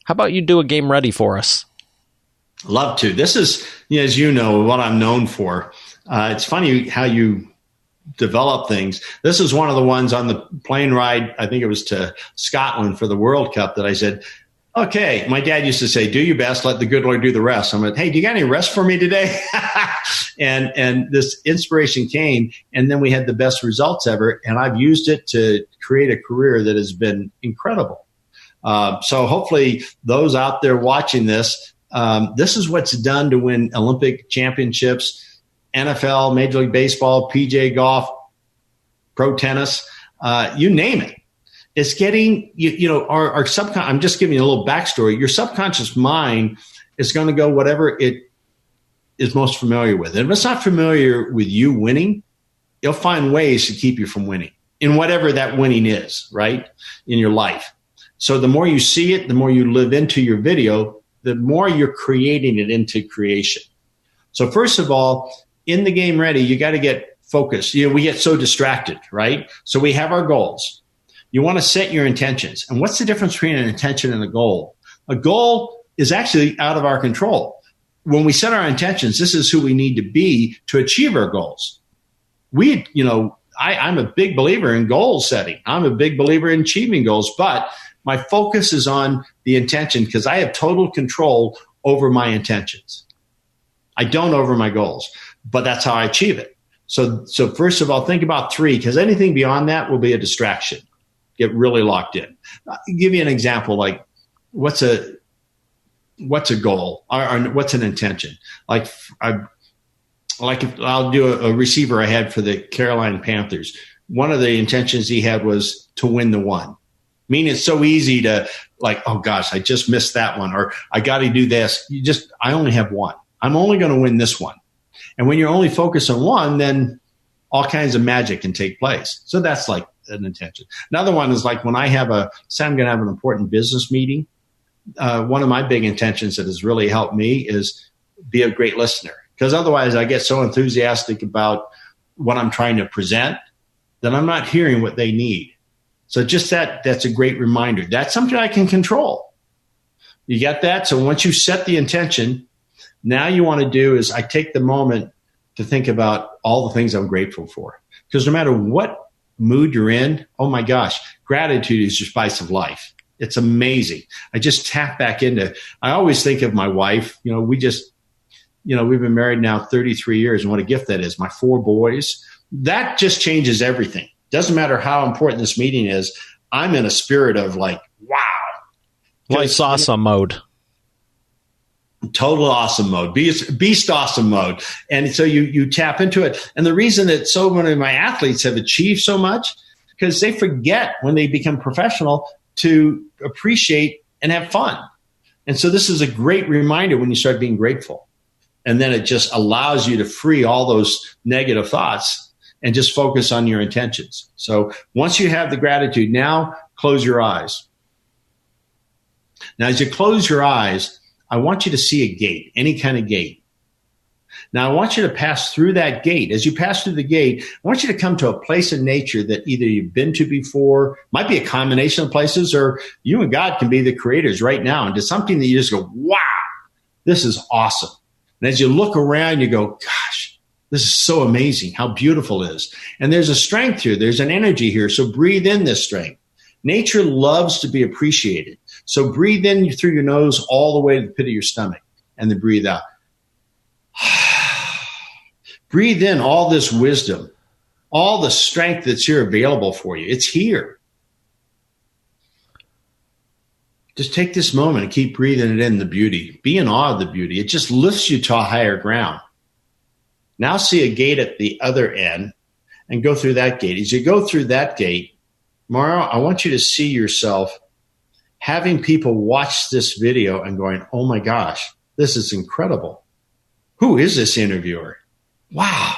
how about you do a game ready for us? Love to. This is, as you know, what I'm known for. It's funny how you develop things. This is one of the ones on the plane ride, I think it was to Scotland for the World Cup, that I said, okay, my dad used to say, do your best, let the good Lord do the rest. I'm like, hey, do you got any rest for me today? and this inspiration came, and then we had the best results ever, and I've used it to create a career that has been incredible. So hopefully those out there watching this, this is what's done to win Olympic championships, NFL, Major League Baseball, PGA golf, pro tennis, you name it. It's getting, our subconscious, I'm just giving you a little backstory. Your subconscious mind is going to go whatever it is most familiar with. And if it's not familiar with you winning, it'll find ways to keep you from winning in whatever that winning is, right, in your life. So the more you see it, the more you live into your video, the more you're creating it into creation. So first of all, in the game ready, you got to get focused. We get so distracted, right? So we have our goals. You want to set your intentions. And what's the difference between an intention and a goal? A goal is actually out of our control. When we set our intentions, this is who we need to be to achieve our goals. I'm a big believer in goal setting. I'm a big believer in achieving goals, but my focus is on the intention because I have total control over my intentions. I don't over my goals, but that's how I achieve it. So first of all, think about 3, because anything beyond that will be a distraction. Get really locked in. I'll give you an example, like what's a goal or what's an intention? If I'll do a receiver I had for the Carolina Panthers. One of the intentions he had was to win the one. I mean, it's so easy to oh gosh, I just missed that one, or I got to do this. I only have one. I'm only going to win this one. And when you're only focused on one, then all kinds of magic can take place. So that's like an intention. Another one is like when I say I'm going to have an important business meeting. One of my big intentions that has really helped me is be a great listener. Because otherwise I get so enthusiastic about what I'm trying to present that I'm not hearing what they need. So just that's a great reminder. That's something I can control. You get that? So once you set the intention, now you want to do is I take the moment to think about all the things I'm grateful for. Because no matter what mood you're in, oh my gosh, gratitude is your spice of life. It's amazing. I just tap back into, I always think of my wife. We've been married now 33 years, and what a gift that is. My 4 boys. That just changes everything. Doesn't matter how important this meeting is. I'm in a spirit of like, wow. Like awesome mode. Total awesome mode, beast awesome mode. And so you tap into it. And the reason that so many of my athletes have achieved so much, because they forget when they become professional to appreciate and have fun. And so this is a great reminder when you start being grateful. And then it just allows you to free all those negative thoughts and just focus on your intentions. So once you have the gratitude, now close your eyes. Now, as you close your eyes, I want you to see a gate, any kind of gate. Now, I want you to pass through that gate. As you pass through the gate, I want you to come to a place in nature that either you've been to before, might be a combination of places, or you and God can be the creators right now into something that you just go, wow, this is awesome. And as you look around, you go, gosh, this is so amazing how beautiful it is. And there's a strength here. There's an energy here. So breathe in this strength. Nature loves to be appreciated. So breathe in through your nose all the way to the pit of your stomach, and then breathe out. Breathe in all this wisdom, all the strength that's here available for you. It's here. Just take this moment and keep breathing it in, the beauty. Be in awe of the beauty. It just lifts you to a higher ground. Now see a gate at the other end and go through that gate. As you go through that gate, Mario, I want you to see yourself having people watch this video and going, oh my gosh, this is incredible. Who is this interviewer? Wow,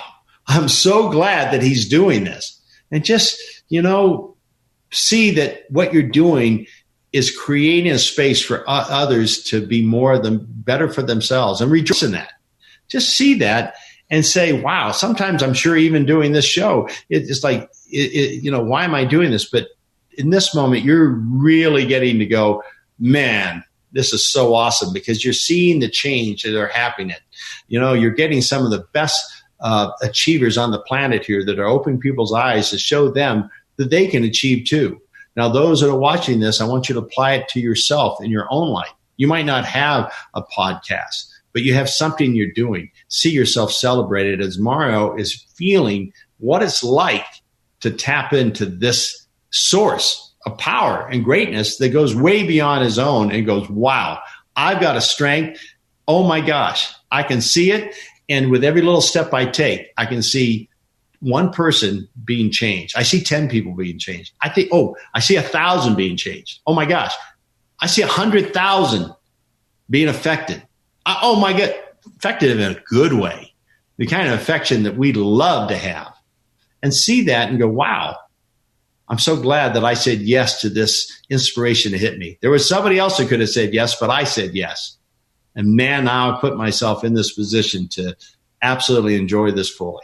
I'm so glad that he's doing this. And just, see that what you're doing is creating a space for others to be better for themselves, and rejoice in that. Just see that and say, wow, sometimes I'm sure even doing this show, it's like, why am I doing this? But in this moment, you're really getting to go, man, this is so awesome, because you're seeing the change that are happening. You're getting some of the best achievers on the planet here that are opening people's eyes to show them that they can achieve too. Now, those that are watching this, I want you to apply it to yourself in your own life. You might not have a podcast, but you have something you're doing. See yourself celebrated as Mario is feeling what it's like to tap into this source of power and greatness that goes way beyond his own, and goes, wow, I've got a strength. Oh my gosh, I can see it. And with every little step I take, I can see one person being changed. I see 10 people being changed. I see 1,000 being changed. Oh my gosh, I see 100,000 being affected. Oh my God, affected in a good way, the kind of affection that we love to have. And see that and go, wow, I'm so glad that I said yes to this inspiration to hit me. There was somebody else who could have said yes, but I said yes. And man, now I put myself in this position to absolutely enjoy this fully.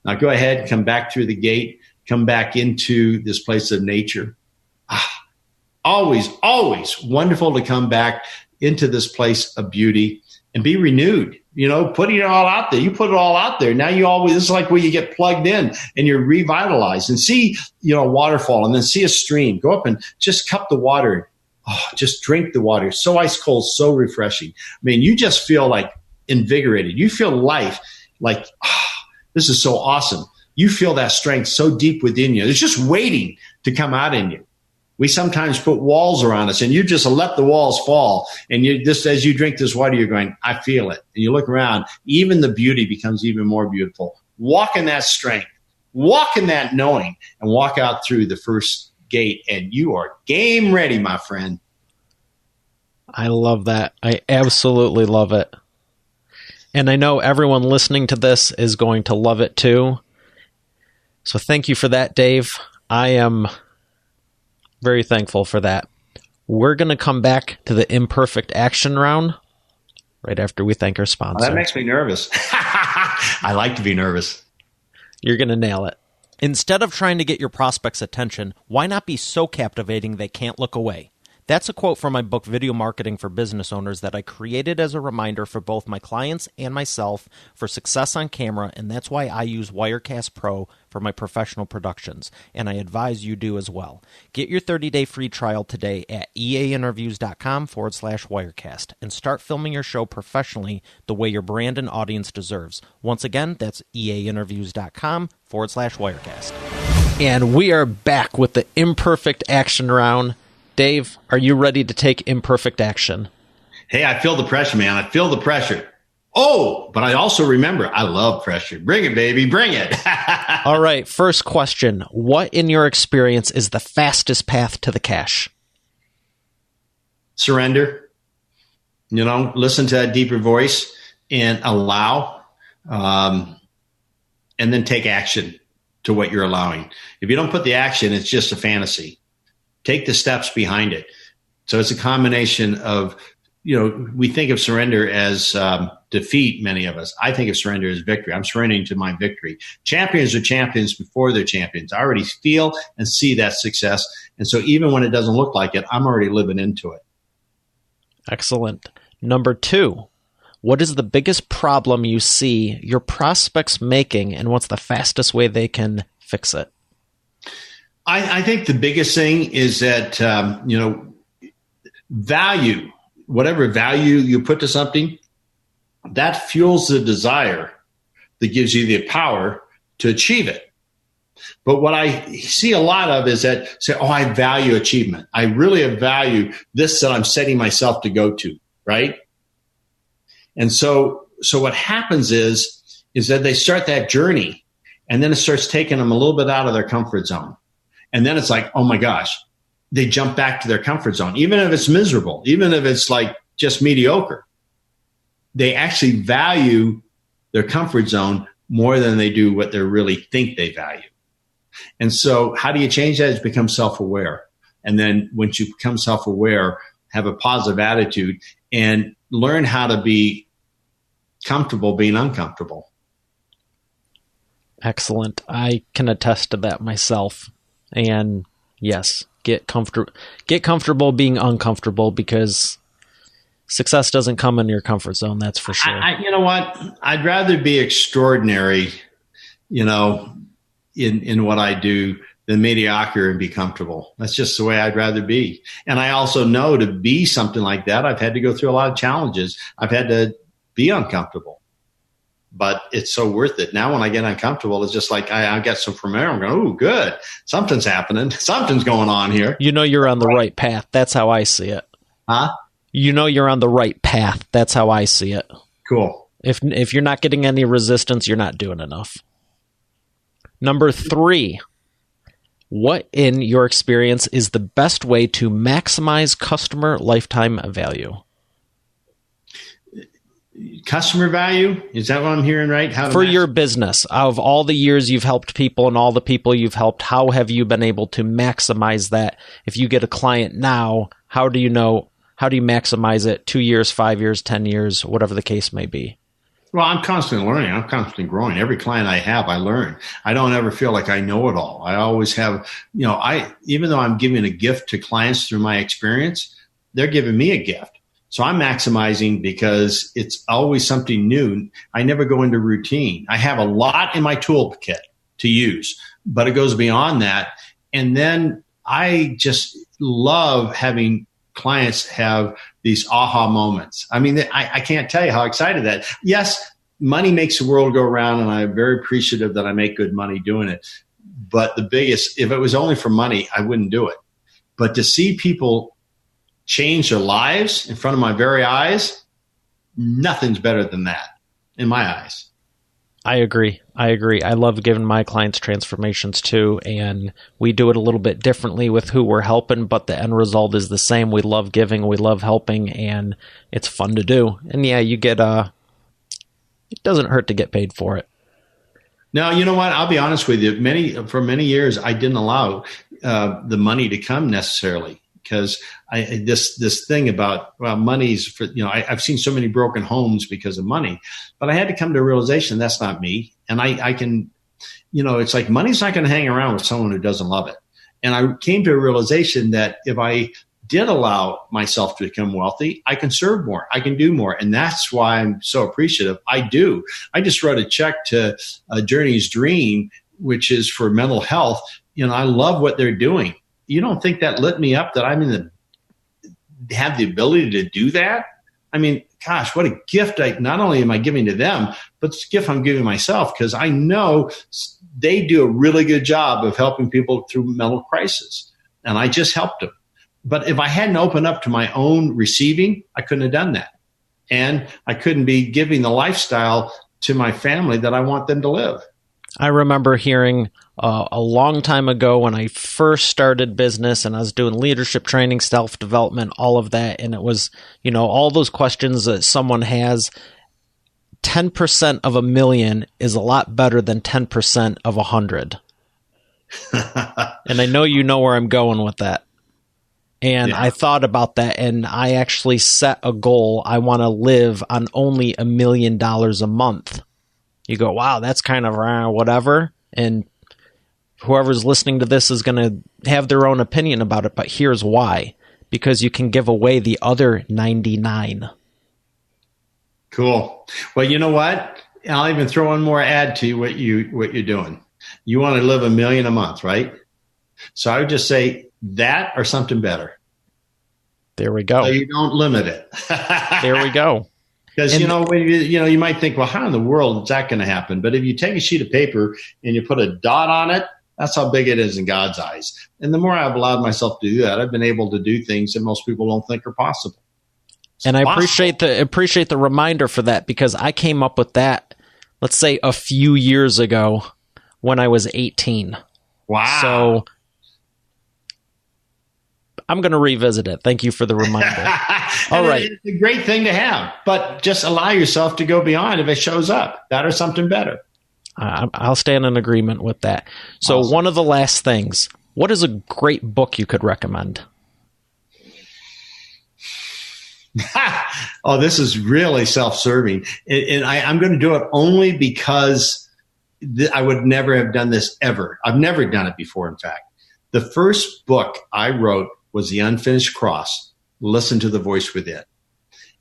Now go ahead, come back through the gate, come back into this place of nature. Always, always wonderful to come back into this place of beauty and be renewed. Putting it all out there. You put it all out there. Now this is like where you get plugged in and you're revitalized, and see, a waterfall, and then see a stream. Go up and just cup the water. Oh, just drink the water. So ice cold, so refreshing. I mean, you just feel like invigorated. You feel life like, this is so awesome. You feel that strength so deep within you. It's just waiting to come out in you. We sometimes put walls around us, and you just let the walls fall. And you just, as you drink this water, you're going, I feel it. And you look around, even the beauty becomes even more beautiful. Walk in that strength, walk in that knowing, and walk out through the first gate, and you are game ready, my friend. I love that. I absolutely love it. And I know everyone listening to this is going to love it too. So thank you for that, Dave. I am very thankful for that. We're going to come back to the imperfect action round right after we thank our sponsor. That makes me nervous. I like to be nervous. You're going to nail it. Instead of trying to get your prospects' attention, why not be so captivating they can't look away? That's a quote from my book, Video Marketing for Business Owners, that I created as a reminder for both my clients and myself for success on camera, and that's why I use Wirecast Pro for my professional productions, and I advise you do as well. Get your 30-day free trial today at eainterviews.com/Wirecast and start filming your show professionally the way your brand and audience deserves. Once again, that's eainterviews.com/Wirecast. And we are back with the Imperfect Action Round. Dave, are you ready to take imperfect action? Hey, I feel the pressure, man. I feel the pressure. Oh, but I also remember I love pressure. Bring it, baby. Bring it. All right. First question. What, in your experience, is the fastest path to the cash? Surrender. Listen to that deeper voice and allow, and then take action to what you're allowing. If you don't put the action, it's just a fantasy. Take the steps behind it. So it's a combination of, we think of surrender as defeat, many of us. I think of surrender as victory. I'm surrendering to my victory. Champions are champions before they're champions. I already feel and see that success. And so even when it doesn't look like it, I'm already living into it. Excellent. Number 2, what is the biggest problem you see your prospects making, and what's the fastest way they can fix it? I think the biggest thing is that, value, whatever value you put to something, that fuels the desire that gives you the power to achieve it. But what I see a lot of is that say, I value achievement. I really value this that I'm setting myself to go to, right? And so what happens is that they start that journey, and then it starts taking them a little bit out of their comfort zone. And then it's like, oh my gosh, they jump back to their comfort zone. Even if it's miserable, even if it's like just mediocre, they actually value their comfort zone more than they do what they really think they value. And so how do you change that? Is become self-aware. And then once you become self-aware, have a positive attitude and learn how to be comfortable being uncomfortable. Excellent. I can attest to that myself. And yes, get comfortable being uncomfortable, because success doesn't come in your comfort zone. That's for sure. You know what? I'd rather be extraordinary, in what I do than mediocre and be comfortable. That's just the way I'd rather be. And I also know to be something like that, I've had to go through a lot of challenges. I've had to be uncomfortable. But it's so worth it. Now when I get uncomfortable, it's just like I get some familiar. I'm going, oh, good. Something's happening. Something's going on here. You're on the right path. That's how I see it. Huh? You're on the right path. That's how I see it. Cool. If you're not getting any resistance, you're not doing enough. Number 3, what, in your experience, is the best way to maximize customer lifetime value? Customer value? Is that what I'm hearing right? For your business, of all the years you've helped people and all the people you've helped, how have you been able to maximize that? If you get a client now, how do you maximize it 2 years, 5 years, 10 years, whatever the case may be? Well, I'm constantly learning. I'm constantly growing. Every client I have, I learn. I don't ever feel like I know it all. I always have, even though I'm giving a gift to clients through my experience, they're giving me a gift. So I'm maximizing because it's always something new. I never go into routine. I have a lot in my toolkit to use, but it goes beyond that. And then I just love having clients have these aha moments. I mean, I can't tell you how excited that. Yes, money makes the world go round, and I'm very appreciative that I make good money doing it. But the biggest, if it was only for money, I wouldn't do it. But to see people change their lives in front of my very eyes, nothing's better than that in my eyes. I agree. I love giving my clients transformations too, and we do it a little bit differently with who we're helping, but the end result is the same. We love giving, we love helping, and it's fun to do. And yeah, you get it doesn't hurt to get paid for it. Now, you know what? I'll be honest with you. For many years, I didn't allow the money to come necessarily. Because this thing about, money's for, I've seen so many broken homes because of money, but I had to come to a realization that's not me. And I can, it's like money's not going to hang around with someone who doesn't love it. And I came to a realization that if I did allow myself to become wealthy, I can serve more. I can do more. And that's why I'm so appreciative. I do. I just wrote a check to Journey's Dream, which is for mental health. I love what they're doing. You don't think that lit me up that I'm have the ability to do that? I mean, gosh, what a gift. Not only am I giving to them, but it's a gift I'm giving myself, because I know they do a really good job of helping people through mental crisis. And I just helped them. But if I hadn't opened up to my own receiving, I couldn't have done that. And I couldn't be giving the lifestyle to my family that I want them to live. I remember hearing a long time ago when I first started business and I was doing leadership training, self-development, all of that. And it was, all those questions that someone has. 10% of a million is a lot better than 10% of 100. And I know you know where I'm going with that. And I thought about that, and I actually set a goal. I want to live on only $1 million a month. You go, wow, that's kind of whatever. And whoever's listening to this is going to have their own opinion about it. But here's why. Because you can give away the other 99. Cool. Well, you know what? I'll even throw one more add to what you're doing. You want to live $1 million a month, right? So I would just say that or something better. There we go. So you don't limit it. There we go. Because, when you might think, well, how in the world is that going to happen? But if you take a sheet of paper and you put a dot on it, that's how big it is in God's eyes. And the more I've allowed myself to do that, I've been able to do things that most people don't think are possible. And I appreciate the reminder for that, because I came up with that, let's say, a few years ago when I was 18. Wow. So I'm going to revisit it. Thank you for the reminder. All right. It's a great thing to have, but just allow yourself to go beyond if it shows up. That or something better. I'll stand in agreement with that. So Awesome. One of the last things, what is a great book you could recommend? Oh, this is really self-serving. And I'm going to do it only because I would never have done this ever. I've never done it before, in fact. The first book I wrote was The Unfinished Cross, Listen to the Voice Within.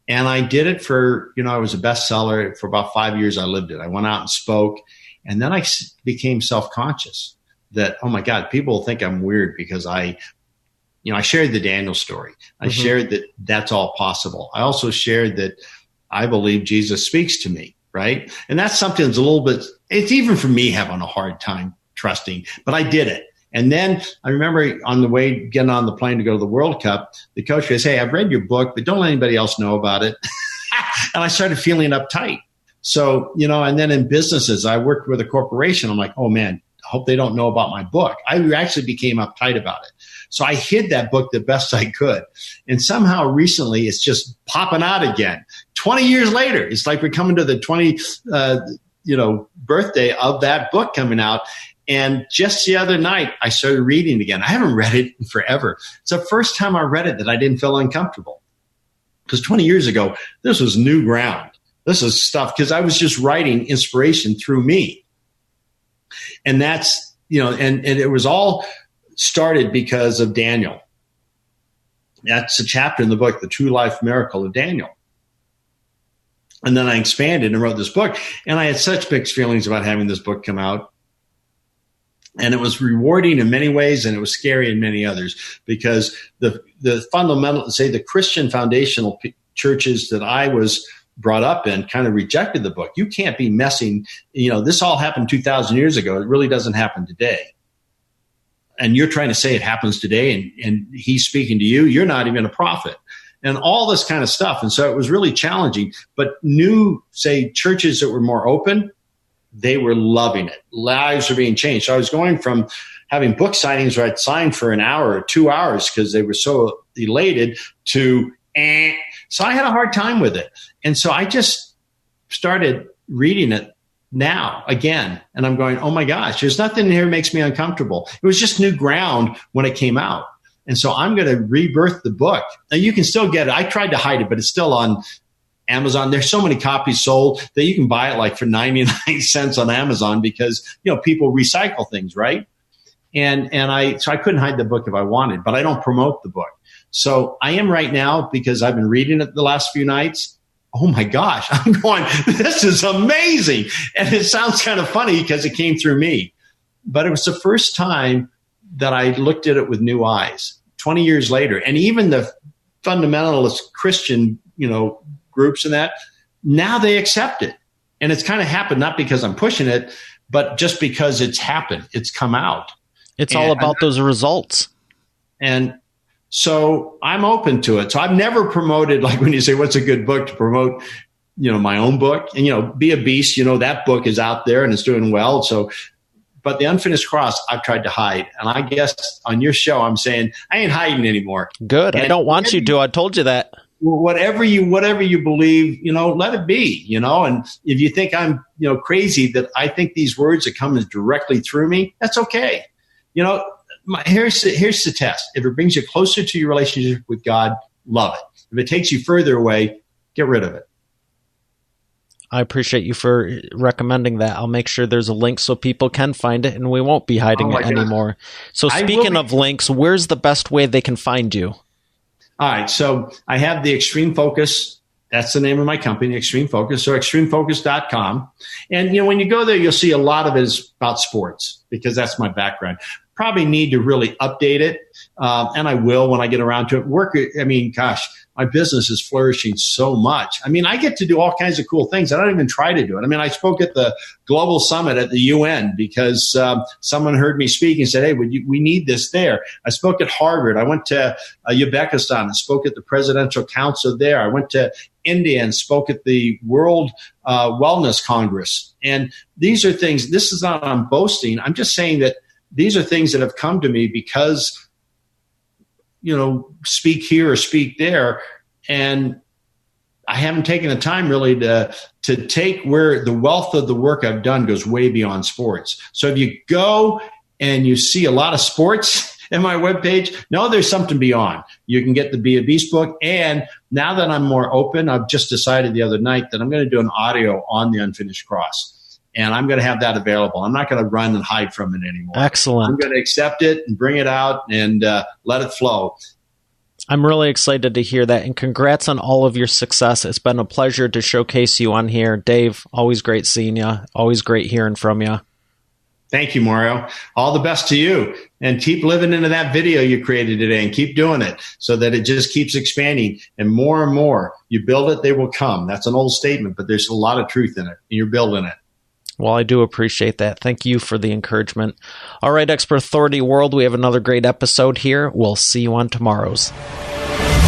And I did it for, I was a bestseller for about 5 years. I lived it. I went out and spoke. And then I became self-conscious that, oh my God, people think I'm weird because I shared the Daniel story. I shared that that's all possible. I also shared that I believe Jesus speaks to me, right? And that's something that's a little bit, it's even for me having a hard time trusting, but I did it. And then I remember on the way getting on the plane to go to the World Cup, the coach goes, hey, I've read your book, but don't let anybody else know about it. And I started feeling uptight. So, and then in businesses, I worked with a corporation. I'm like, oh man, I hope they don't know about my book. I actually became uptight about it. So I hid that book the best I could. And somehow recently it's just popping out again. 20 years later, it's like we're coming to the 20th, birthday of that book coming out. And just the other night, I started reading again. I haven't read it in forever. It's the first time I read it that I didn't feel uncomfortable. Because 20 years ago, this was new ground. This is stuff, because I was just writing inspiration through me. And that's, and it was all started because of Daniel. That's a chapter in the book, The True Life Miracle of Daniel. And then I expanded and wrote this book. And I had such mixed feelings about having this book come out. And it was rewarding in many ways, and it was scary in many others, because the fundamental, say the Christian foundational churches that I was brought up in kind of rejected the book. You can't be messing, this all happened 2,000 years ago. It really doesn't happen today. And you're trying to say it happens today, and he's speaking to you. You're not even a prophet. And all this kind of stuff. And so it was really challenging. But new, say, churches that were more open, they were loving it. Lives were being changed. So I was going from having book signings where I'd sign for an hour or 2 hours because they were so elated to, So I had a hard time with it. And so I just started reading it now again. And I'm going, oh my gosh, there's nothing in here that makes me uncomfortable. It was just new ground when it came out. And so I'm going to rebirth the book. Now you can still get it. I tried to hide it, but it's still on Amazon. There's so many copies sold that you can buy it like for 99 cents on Amazon because, people recycle things, right? So I couldn't hide the book if I wanted, but I don't promote the book. So I am right now because I've been reading it the last few nights. Oh my gosh, I'm going, this is amazing. And it sounds kind of funny because it came through me. But it was the first time that I looked at it with new eyes 20 years later. And even the fundamentalist Christian, groups and that, now they accept it. And it's kind of happened, not because I'm pushing it, but just because it's happened. It's come out. It's all about those results. And so I'm open to it. So I've never promoted, like when you say, what's a good book to promote, my own book and, Be a Beast, that book is out there and it's doing well. So, but The Unfinished Cross, I've tried to hide. And I guess on your show, I'm saying I ain't hiding anymore. Good. And I don't want you to. I told you that. Whatever you believe, let it be, and if you think I'm, crazy that I think these words that come as directly through me, that's okay. Here's the test. If it brings you closer to your relationship with God, love it. If it takes you further away, get rid of it. I appreciate you for recommending that. I'll make sure there's a link so people can find it and we won't be hiding it anymore. So speaking of links, where's the best way they can find you? All right. So I have the Extreme Focus. That's the name of my company, Extreme Focus. So extremefocus.com. And, when you go there, you'll see a lot of it is about sports because that's my background. Probably need to really update it. And I will when I get around to it. My business is flourishing so much. I get to do all kinds of cool things. I don't even try to do it. I spoke at the Global Summit at the UN because someone heard me speak and said, hey, we need this there. I spoke at Harvard. I went to Uzbekistan and spoke at the Presidential Council there. I went to India and spoke at the World Wellness Congress. And these are things, this is not I'm boasting. I'm just saying that these are things that have come to me because speak here or speak there. And I haven't taken the time really to take where the wealth of the work I've done goes way beyond sports. So if you go and you see a lot of sports in my webpage, no, there's something beyond. You can get the Be a Beast book. And now that I'm more open, I've just decided the other night that I'm going to do an audio on the Unfinished Cross. And I'm going to have that available. I'm not going to run and hide from it anymore. Excellent. I'm going to accept it and bring it out and let it flow. I'm really excited to hear that. And congrats on all of your success. It's been a pleasure to showcase you on here. Dave, always great seeing you. Always great hearing from you. Thank you, Mario. All the best to you. And keep living into that video you created today and keep doing it so that it just keeps expanding. And more, you build it, they will come. That's an old statement, but there's a lot of truth in it. And you're building it. Well, I do appreciate that. Thank you for the encouragement. All right, Expert Authority World, we have another great episode here. We'll see you on tomorrow's.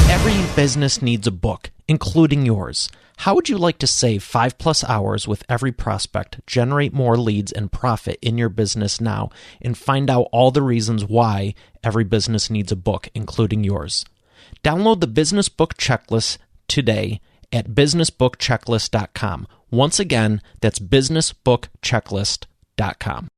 Every business needs a book, including yours. How would you like to save 5+ hours with every prospect, generate more leads, and profit in your business now, and find out all the reasons why every business needs a book, including yours? Download the Business Book Checklist today at businessbookchecklist.com. Once again, that's businessbookchecklist.com.